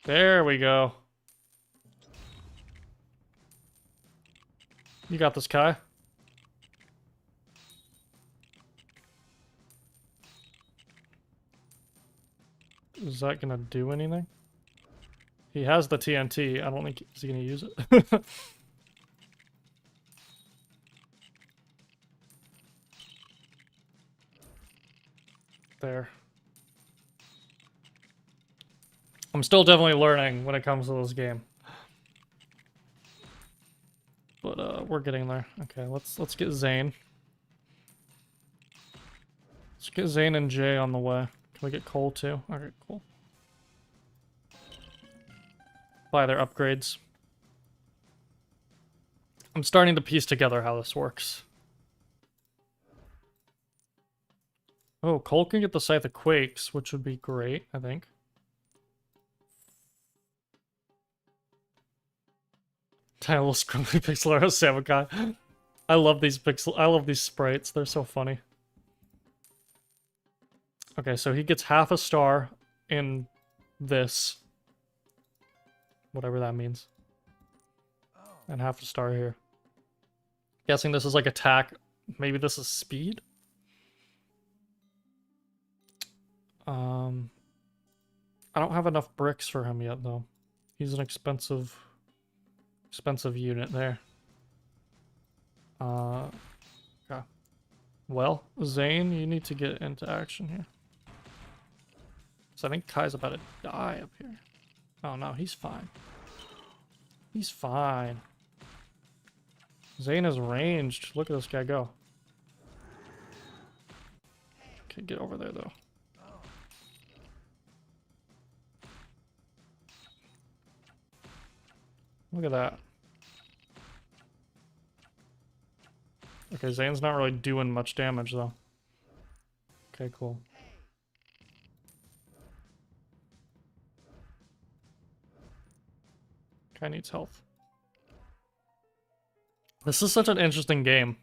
There we go. You got this, Kai. Is that gonna do anything? He has the TNT. I don't think he's gonna use it. There. I'm still definitely learning when it comes to this game. But we're getting there. Okay, let's get Zane. Let's get Zane and Jay on the way. Can we get Cole too? Okay, cool. Buy their upgrades. I'm starting to piece together how this works. Oh, Cole can get the Scythe of Quakes, which would be great, I think. Tiny little scrumpy pixel art of Samukai. I love these sprites, they're so funny. Okay, so he gets half a star in this. Whatever that means. And half a star here. Guessing this is like attack. Maybe this is speed? I don't have enough bricks for him yet, though. He's an expensive unit there. Okay. Well, Zane, you need to get into action here. So I think Kai's about to die up here. Oh no, he's fine. He's fine. Zane is ranged. Look at this guy go. Okay, get over there though. Look at that. Okay, Zane's not really doing much damage though. Okay, cool. Guy needs health. This is such an interesting game.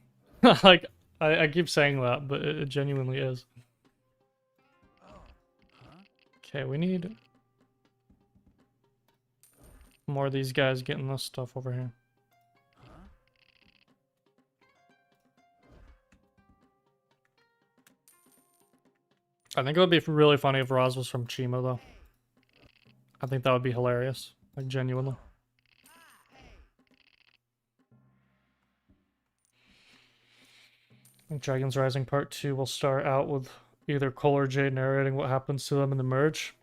Like, I keep saying that, but it genuinely is. Okay, we need more of these guys getting this stuff over here. I think it would be really funny if Roz was from Chima, though. I think that would be hilarious. Like, genuinely. I think Dragon's Rising Part 2 will start out with either Cole or Jay narrating what happens to them in the merge.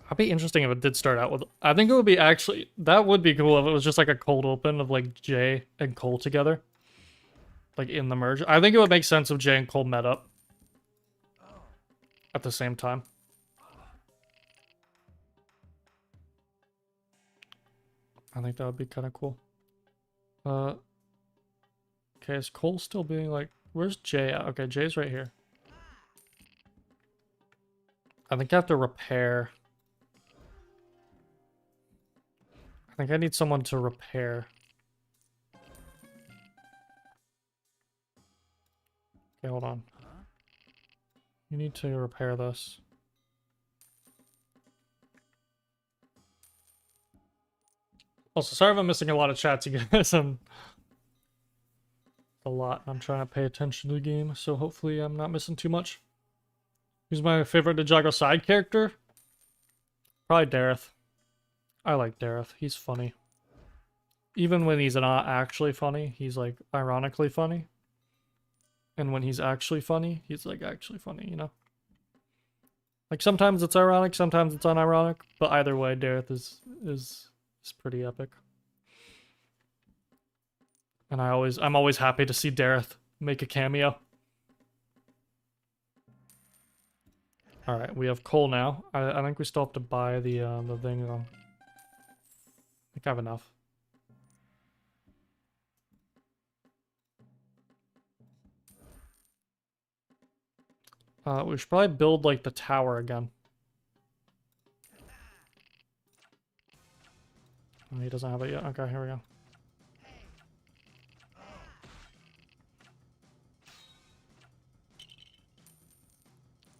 That'd be interesting if it did start out with... I think it would be actually... That would be cool if it was just like a cold open of like Jay and Cole together. Like in the merge. I think it would make sense if Jay and Cole met up at the same time. I think that would be kind of cool. Okay, is Cole still being like... Where's Jay at? Okay, Jay's right here. I think I have to repair. I think I need someone to repair. Okay, hold on. You need to repair this. Also, sorry if I'm missing a lot of chats, you guys. I'm a lot. I'm trying to pay attention to the game, so hopefully I'm not missing too much. Who's my favorite Ninjago side character? Probably Dareth. I like Dareth. He's funny. Even when he's not actually funny, he's like ironically funny. And when he's actually funny, he's like actually funny, you know? Like sometimes it's ironic, sometimes it's unironic, but either way, Dareth is pretty epic. And I'm always happy to see Dareth make a cameo. Alright, we have Cole now. I think we still have to buy the thing though. I think I have enough. We should probably build like the tower again. Oh, he doesn't have it yet. Okay, here we go.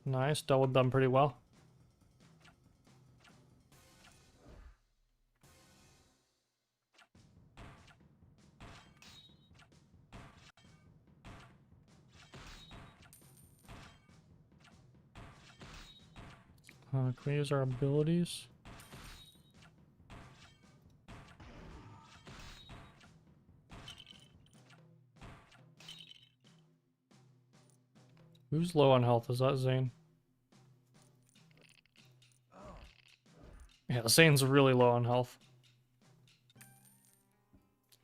Nice, dealt with them pretty well. Can we use our abilities? Who's low on health? Is that Zane? Yeah, Zane's really low on health.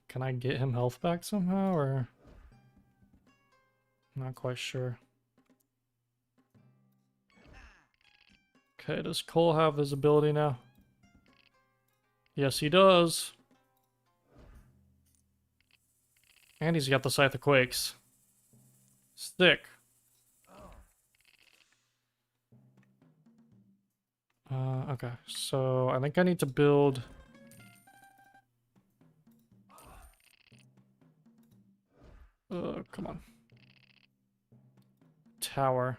Can I get him health back somehow, or... I'm not quite sure. Okay, does Cole have his ability now? Yes, he does. And he's got the Scythe of Quakes. Stick. Okay, so I think I need to build... come on. Tower.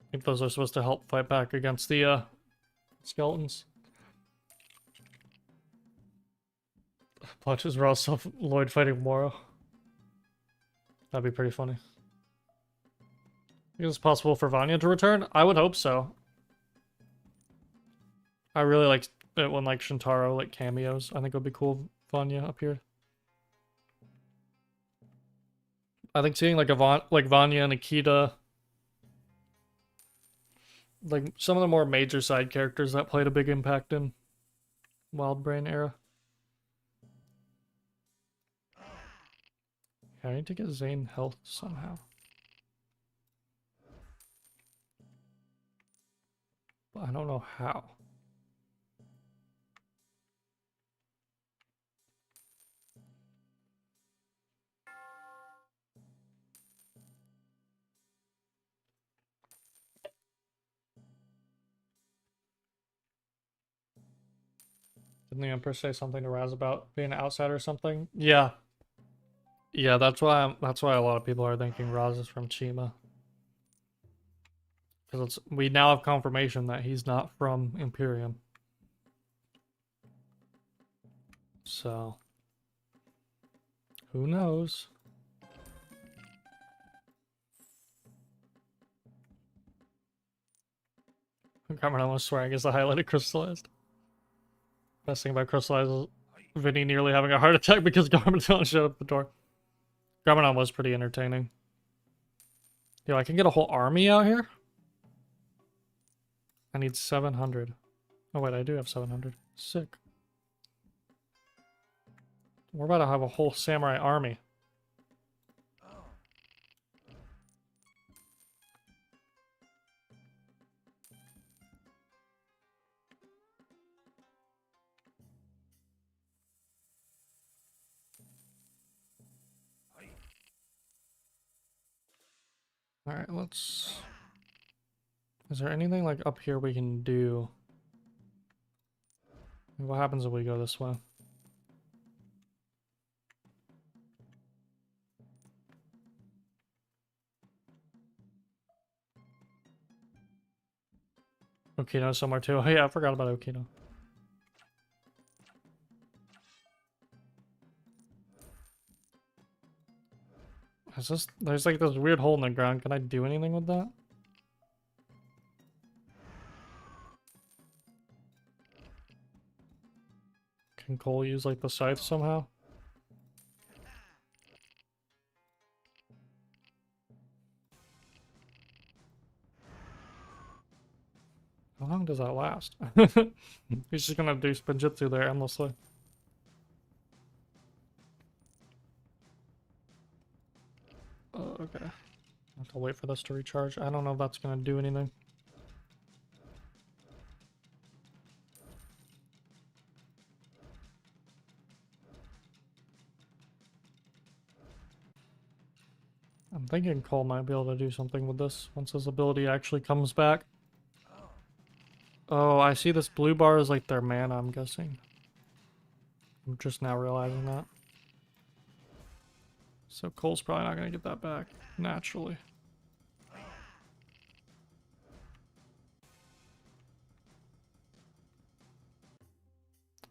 I think those are supposed to help fight back against the, skeletons. Watches Raw self Lloyd fighting Moro. That'd be pretty funny. Think it's possible for Vanya to return? I would hope so. I really like it when like Shintaro like cameos. I think it would be cool Vanya up here. I think seeing like Vanya and Akita, like some of the more major side characters that played a big impact in Wild Brain era. Yeah, I need to get Zane health somehow. But I don't know how. Didn't the Empress say something to Raz about being an outsider or something? Yeah. Yeah, that's why a lot of people are thinking Raz is from Chima. Because we now have confirmation that he's not from Imperium. So who knows? Carmen almost swearing is the highlighted crystallized. Best thing about crystallized is Vinny nearly having a heart attack because Garmadon showed up at the door. Garmadon was pretty entertaining. Yo, I can get a whole army out here? I need 700. Oh wait, I do have 700. Sick. We're about to have a whole samurai army. Alright, let's... Is there anything like up here we can do? What happens if we go this way? Okino somewhere too. Oh yeah, I forgot about Okino. Is this... There's like this weird hole in the ground. Can I do anything with that? Can Cole use like the scythe somehow? How long does that last? He's just gonna do Spinjitzu there endlessly. Okay. I have to wait for this to recharge. I don't know if that's gonna do anything. I'm thinking Cole might be able to do something with this once his ability actually comes back. Oh, I see this blue bar is like their mana, I'm guessing. I'm just now realizing that. So Cole's probably not going to get that back, naturally.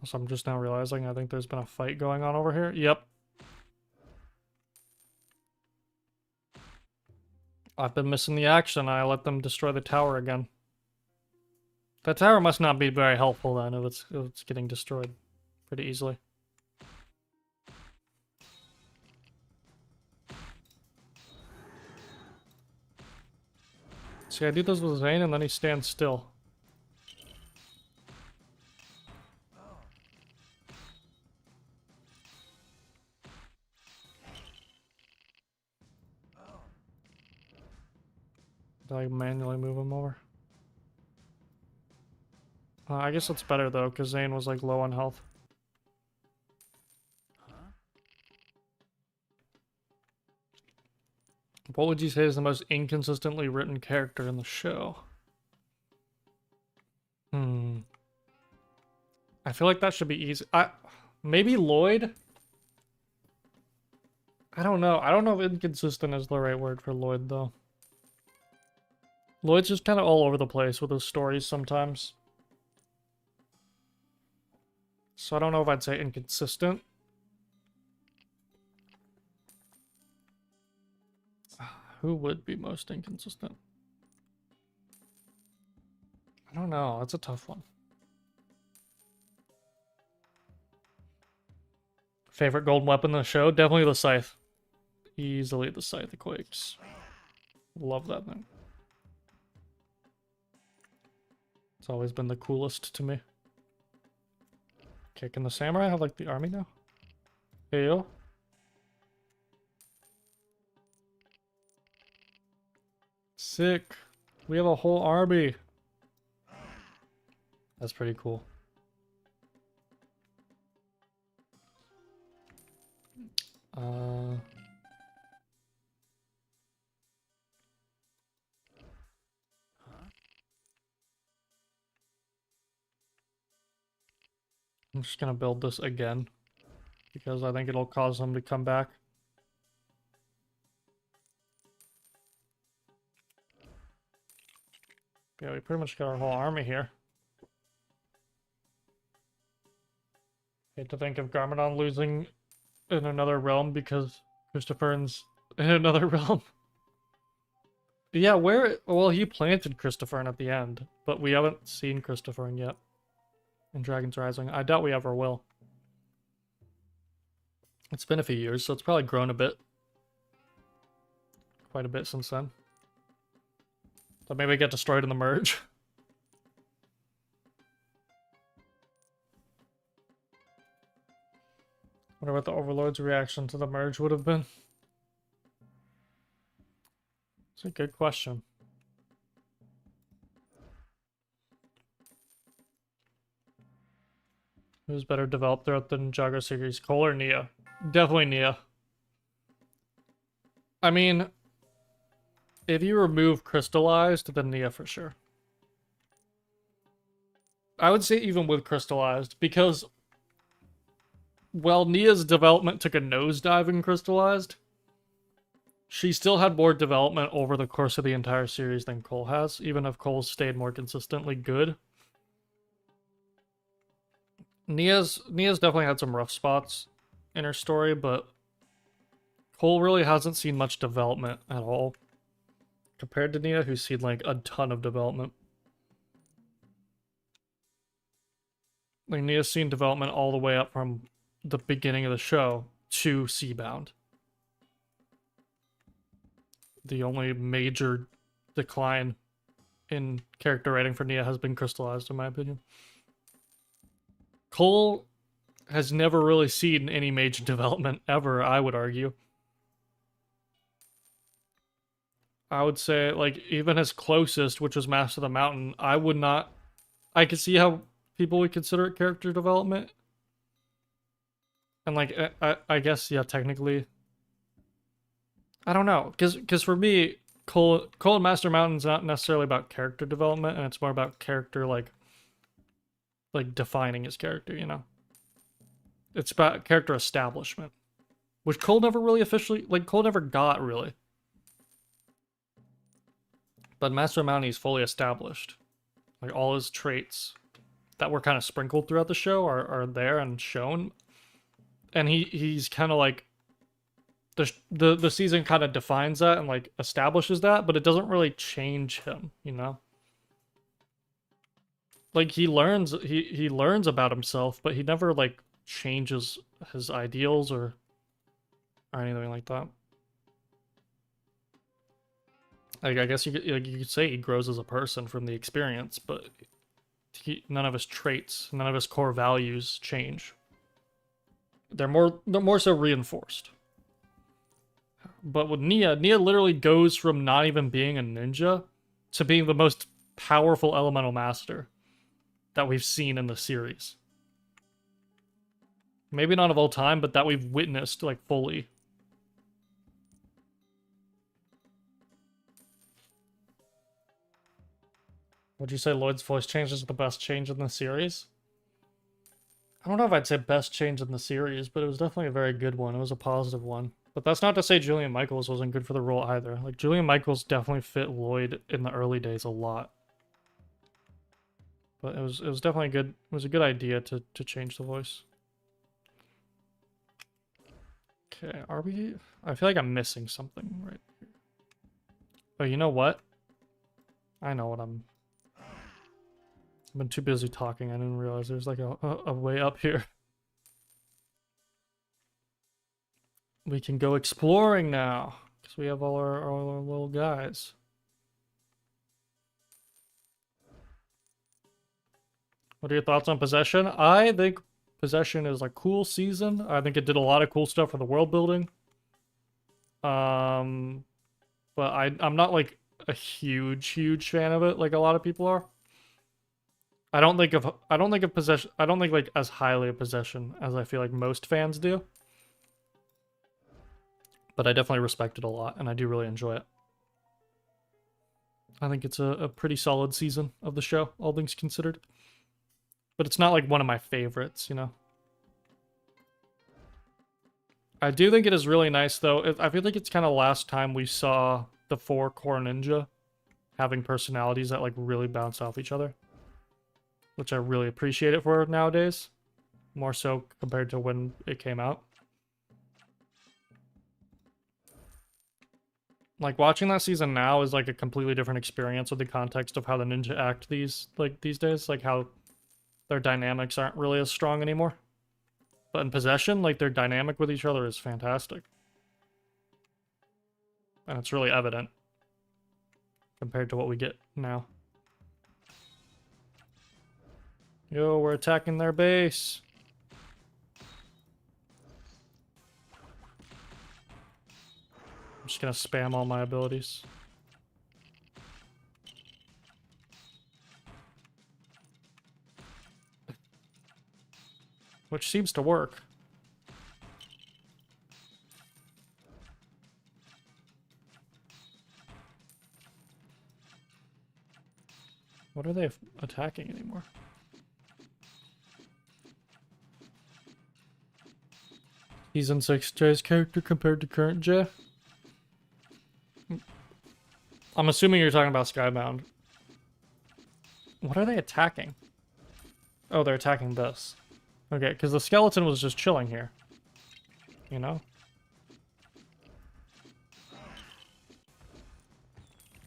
So I'm just now realizing I think there's been a fight going on over here. Yep. I've been missing the action. I let them destroy the tower again. That tower must not be very helpful then if it's getting destroyed pretty easily. See, I do this with Zane and then he stands still. Do I manually move him over? I guess it's better though, because Zane was like low on health. What would you say is the most inconsistently written character in the show? I feel like that should be easy. Maybe Lloyd? I don't know. I don't know if inconsistent is the right word for Lloyd, though. Lloyd's just kind of all over the place with his stories sometimes. So I don't know if I'd say inconsistent. Who would be most inconsistent? I don't know. That's a tough one. Favorite golden weapon in the show? Definitely the scythe. Easily the scythe of quakes. Love that thing. It's always been the coolest to me. Okay, can the samurai have like the army now? Hey yo. Sick. We have a whole army. That's pretty cool. I'm just gonna build this again because I think it'll cause them to come back. Yeah, we pretty much got our whole army here. Hate to think of Garmadon losing in another realm because Christopher's in another realm. Yeah, where... Well, he planted Christopher at the end, but we haven't seen Christopher yet in Dragon's Rising. I doubt we ever will. It's been a few years, so it's probably grown a bit. Quite a bit since then. So maybe get destroyed in the merge. Wonder what the Overlord's reaction to the merge would have been. It's a good question. Who's better developed throughout the Ninjago series, Cole or Nia? Definitely Nia. I mean, if you remove Crystallized, then Nia for sure. I would say even with Crystallized, because, well, Nia's development took a nosedive in Crystallized. She still had more development over the course of the entire series than Cole has, even if Cole's stayed more consistently good. Nia's definitely had some rough spots in her story, but Cole really hasn't seen much development at all compared to Nia, who's seen like a ton of development. Like Nia's seen development all the way up from the beginning of the show to Seabound. The only major decline in character rating for Nia has been Crystallized, in my opinion. Cole has never really seen any major development ever, I would argue. I would say, like, even his closest, which was Master of the Mountain, I would not... I could see how people would consider it character development. And, like, I guess, yeah, technically... I don't know, because for me, Cole and Master Mountain's not necessarily about character development, and it's more about character, like defining his character, you know? It's about character establishment, which Cole never really officially, like, Cole never got, really. But Master Mountain, he's fully established. Like, all his traits that were kind of sprinkled throughout the show are there and shown. And he's kind of like... The season kind of defines that and, like, establishes that, but it doesn't really change him, you know? Like, he learns about himself, but he never, like, changes his ideals or anything like that. Like, I guess you could say he grows as a person from the experience, but none of his traits, none of his core values change. They're more so reinforced. But with Nia literally goes from not even being a ninja to being the most powerful elemental master that we've seen in the series. Maybe not of all time, but that we've witnessed, like, fully. Would you say Lloyd's voice change is the best change in the series? I don't know if I'd say best change in the series, but it was definitely a very good one. It was a positive one. But that's not to say Julian Michaels wasn't good for the role either. Like, Julian Michaels definitely fit Lloyd in the early days a lot. But it was definitely good. It was a good idea to change the voice. Okay, are we... I feel like I'm missing something right here. Oh, you know what? I know what I'm... I've been too busy talking. I didn't realize there's like a way up here. we can go exploring now because we have all our little guys. What are your thoughts on Possession? I think Possession is a cool season. I think it did a lot of cool stuff for the world building. But I'm not like a huge fan of it like a lot of people are. I don't think of Possession. I don't think like as highly of Possession as I feel like most fans do. But I definitely respect it a lot, and I do really enjoy it. I think it's a pretty solid season of the show, all things considered. But it's not like one of my favorites, you know? I do think it is really nice, though. I feel like it's kind of last time we saw the 4 core ninja having personalities that like really bounce off each other. Which I really appreciate it for nowadays. More so compared to when it came out. Like, watching that season now is like a completely different experience with the context of how the ninja act these days. Like, how their dynamics aren't really as strong anymore. But in Possession, like, their dynamic with each other is fantastic. And it's really evident compared to what we get now. Yo, we're attacking their base. I'm just gonna spam all my abilities. Which seems to work. What are they attacking anymore? Season 6 Jay's character compared to current Jay? I'm assuming you're talking about Skybound. What are they attacking? Oh, they're attacking this. Okay, because the skeleton was just chilling here. You know?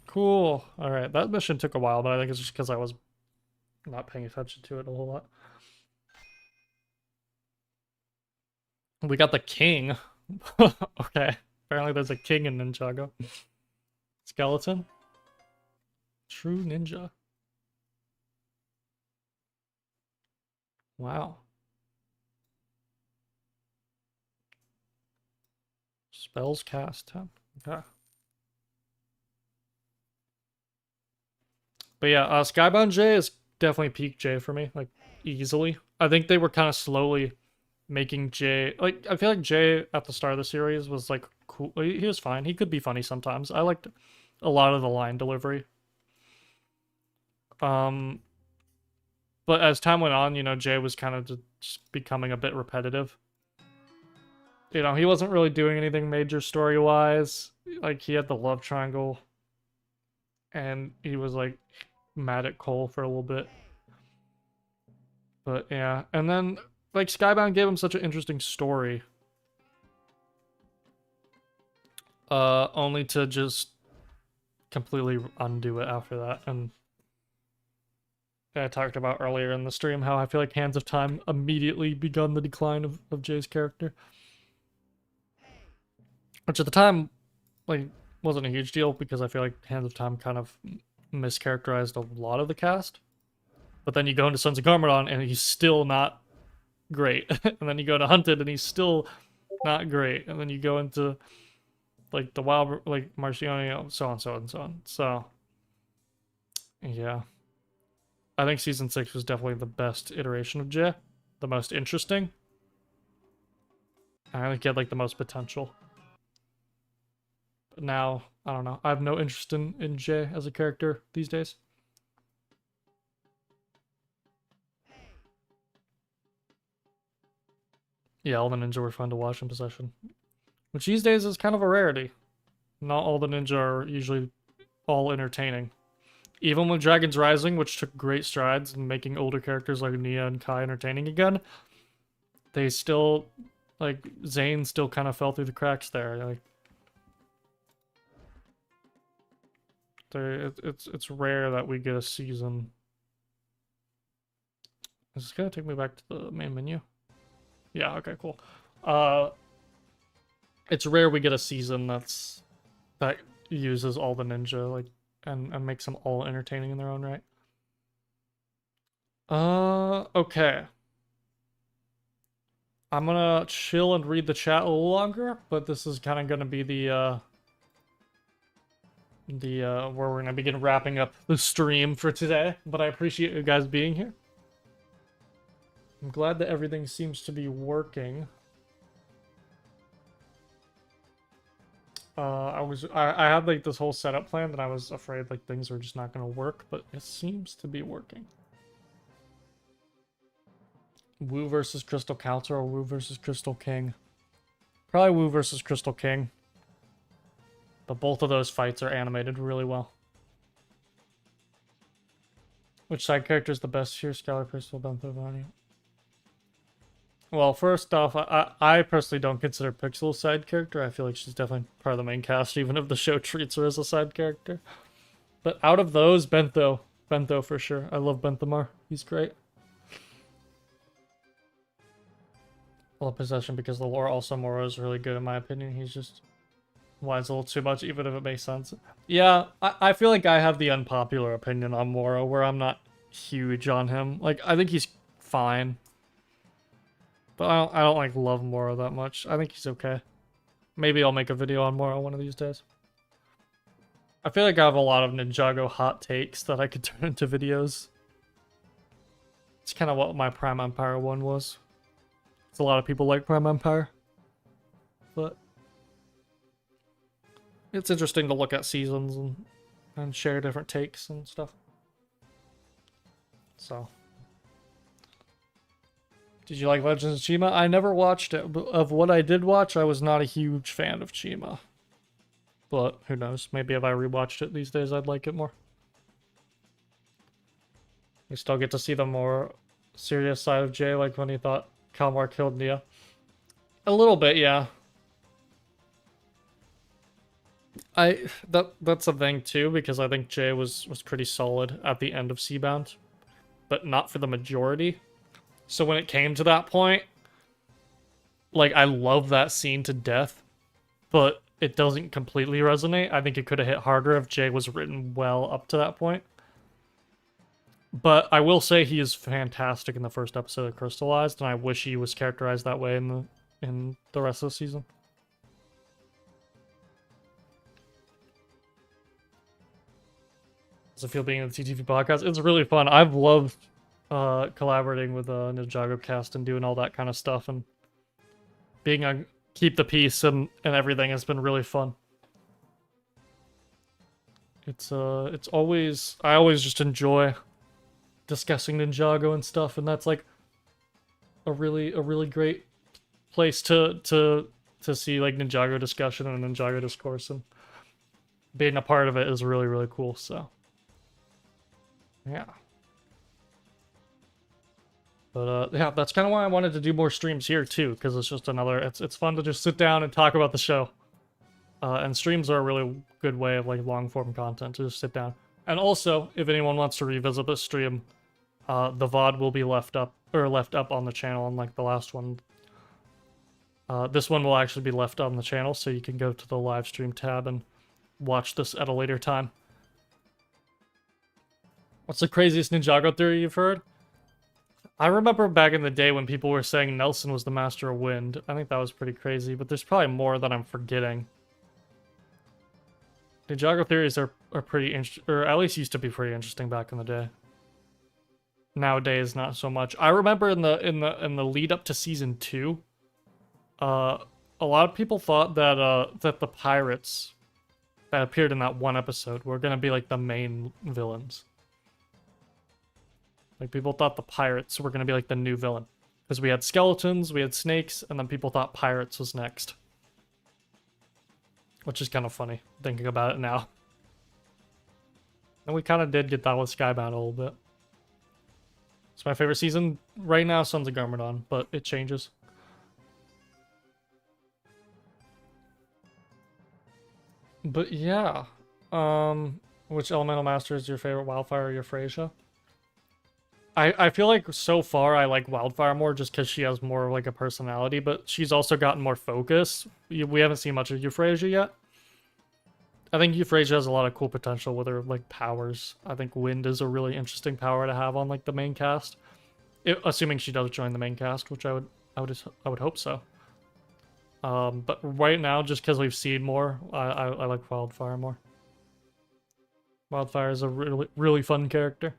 Cool. Alright, that mission took a while, but I think it's just because I was not paying attention to it a whole lot. We got the king. Okay. Apparently there's a king in Ninjago. Skeleton. True ninja. Wow. Spells cast 10. Okay. But yeah, Skybound J is definitely peak J for me, like, easily. I think they were kind of slowly making J, like, I feel like J at the start of the series was, like, cool. He was fine. He could be funny sometimes. I liked a lot of the line delivery. But as time went on, you know, Jay was kind of just becoming a bit repetitive. You know, he wasn't really doing anything major story-wise. Like, he had the love triangle. And he was, like, mad at Cole for a little bit. But, yeah. And then, like, Skybound gave him such an interesting story. Only to just completely undo it after that. And I talked about earlier in the stream how I feel like Hands of Time immediately begun the decline of Jay's character. Which at the time, like, wasn't a huge deal because I feel like Hands of Time kind of mischaracterized a lot of the cast. But then you go into Sons of Garmadon and he's still not great. And then you go to Hunted and he's still not great. And then you go into, like, the Wild, like, Marciano, so on, so on, so on. So, yeah. I think Season 6 was definitely the best iteration of Jay. The most interesting. I think he had, like, the most potential. But now, I don't know. I have no interest in Jay as a character these days. Yeah, all the ninja were fun to watch in Possession. Which these days is kind of a rarity. Not all the ninja are usually all entertaining. Even with Dragon's Rising, which took great strides in making older characters like Nia and Kai entertaining again, they still, like, Zane still kind of fell through the cracks there. Like, it's rare that we get a season. Is this gonna take me back to the main menu? Yeah, okay, cool. It's rare we get a season that uses all the ninja, like, and makes them all entertaining in their own right. Okay. I'm gonna chill and read the chat a little longer, but this is kind of gonna be the where we're gonna begin wrapping up the stream for today. But I appreciate you guys being here. I'm glad that everything seems to be working. I had like this whole setup plan that I was afraid like things were just not gonna work, but it seems to be working. Wu versus Crystal Counter or Wu versus Crystal King? Probably Wu versus Crystal King. But both of those fights are animated really well. Which side character is the best here? Skylar, Crystal, Bentho, Vonnie? Well, first off, I personally don't consider Pixel a side character. I feel like she's definitely part of the main cast, even if the show treats her as a side character. But out of those, Bentho. Bentho for sure. I love Benthomar. He's great. I love Possession because the lore also Moro is really good in my opinion. He's just whines a little too much, even if it makes sense. Yeah, I feel like I have the unpopular opinion on Moro, where I'm not huge on him. Like, I think he's fine. But I don't like love Moro that much. I think he's okay. Maybe I'll make a video on Moro one of these days. I feel like I have a lot of Ninjago hot takes that I could turn into videos. It's kind of what my Prime Empire one was. It's a lot of people like Prime Empire. But it's interesting to look at seasons and share different takes and stuff. So. Did you like Legends of Chima? I never watched it, but of what I did watch, I was not a huge fan of Chima. But who knows? Maybe if I rewatched it these days, I'd like it more. You still get to see the more serious side of Jay, like when he thought Kalmar killed Nia. A little bit, yeah. That's a thing too, because I think Jay was pretty solid at the end of Seabound, but not for the majority. So when it came to that point, like, I love that scene to death, but it doesn't completely resonate. I think it could have hit harder if Jay was written well up to that point. But I will say he is fantastic in the first episode of Crystallized, and I wish he was characterized that way in the rest of the season. Does it feel being in the TTV podcast? It's really fun. I've loved collaborating with Ninjago cast and doing all that kind of stuff, and being on Keep the Peace and everything has been really fun. It's always, I always just enjoy discussing Ninjago and stuff, and that's like a really great place to see like Ninjago discussion and Ninjago discourse, and being a part of it is really cool. So yeah. But yeah, that's kind of why I wanted to do more streams here too, because it's just another, it's fun to just sit down and talk about the show. And streams are a really good way of like long form content to just sit down. And also, if anyone wants to revisit this stream, the VOD will be left up on the channel, unlike the last one. This one will actually be left on the channel, so you can go to the live stream tab and watch this at a later time. What's the craziest Ninjago theory you've heard? I remember back in the day when people were saying Nelson was the Master of Wind. I think that was pretty crazy, but there's probably more that I'm forgetting. Ninjago theories are pretty interesting, or at least used to be pretty interesting back in the day. Nowadays, not so much. I remember in the lead up to season 2, a lot of people thought that that the pirates that appeared in that one episode were gonna be like the main villains. Like, people thought the pirates were going to be, like, the new villain. Because we had skeletons, we had snakes, and then people thought pirates was next. Which is kind of funny, thinking about it now. And we kind of did get that with Skybound a little bit. It's my favorite season right now, Sons of Garmadon, but it changes. But yeah. Which Elemental Master is your favorite Wildfire or your Freyja? I feel like so far I like Wildfire more just because she has more of like a personality, but she's also gotten more focus. We haven't seen much of Euphrasia yet. I think Euphrasia has a lot of cool potential with her like powers. I think Wind is a really interesting power to have on like the main cast, assuming she does join the main cast, which I would hope so. But right now, just because we've seen more, I like Wildfire more. Wildfire is a really fun character.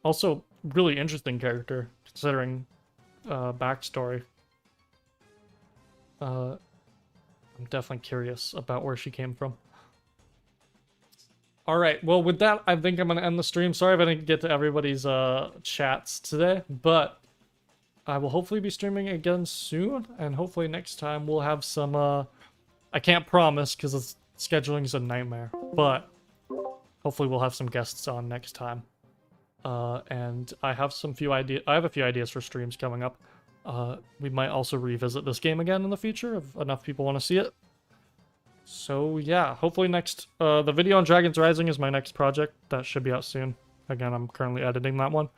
Also, really interesting character, considering backstory. I'm definitely curious about where she came from. Alright, well with that, I think I'm going to end the stream. Sorry if I didn't get to everybody's chats today, but I will hopefully be streaming again soon, and hopefully next time we'll have some, I can't promise because scheduling is a nightmare, but hopefully we'll have some guests on next time. And I have a few ideas for streams coming up. We might also revisit this game again in the future if enough people want to see it. So yeah, hopefully the video on Dragons Rising is my next project. That should be out soon. Again, I'm currently editing that one.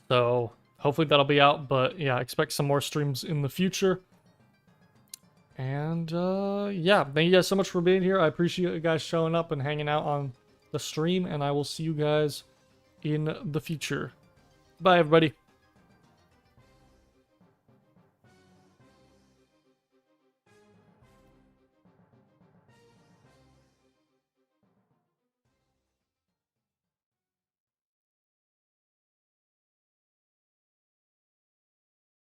So hopefully that'll be out, but yeah, expect some more streams in the future. And yeah, thank you guys so much for being here. I appreciate you guys showing up and hanging out on the stream, and I will see you guys in the future. Bye, everybody.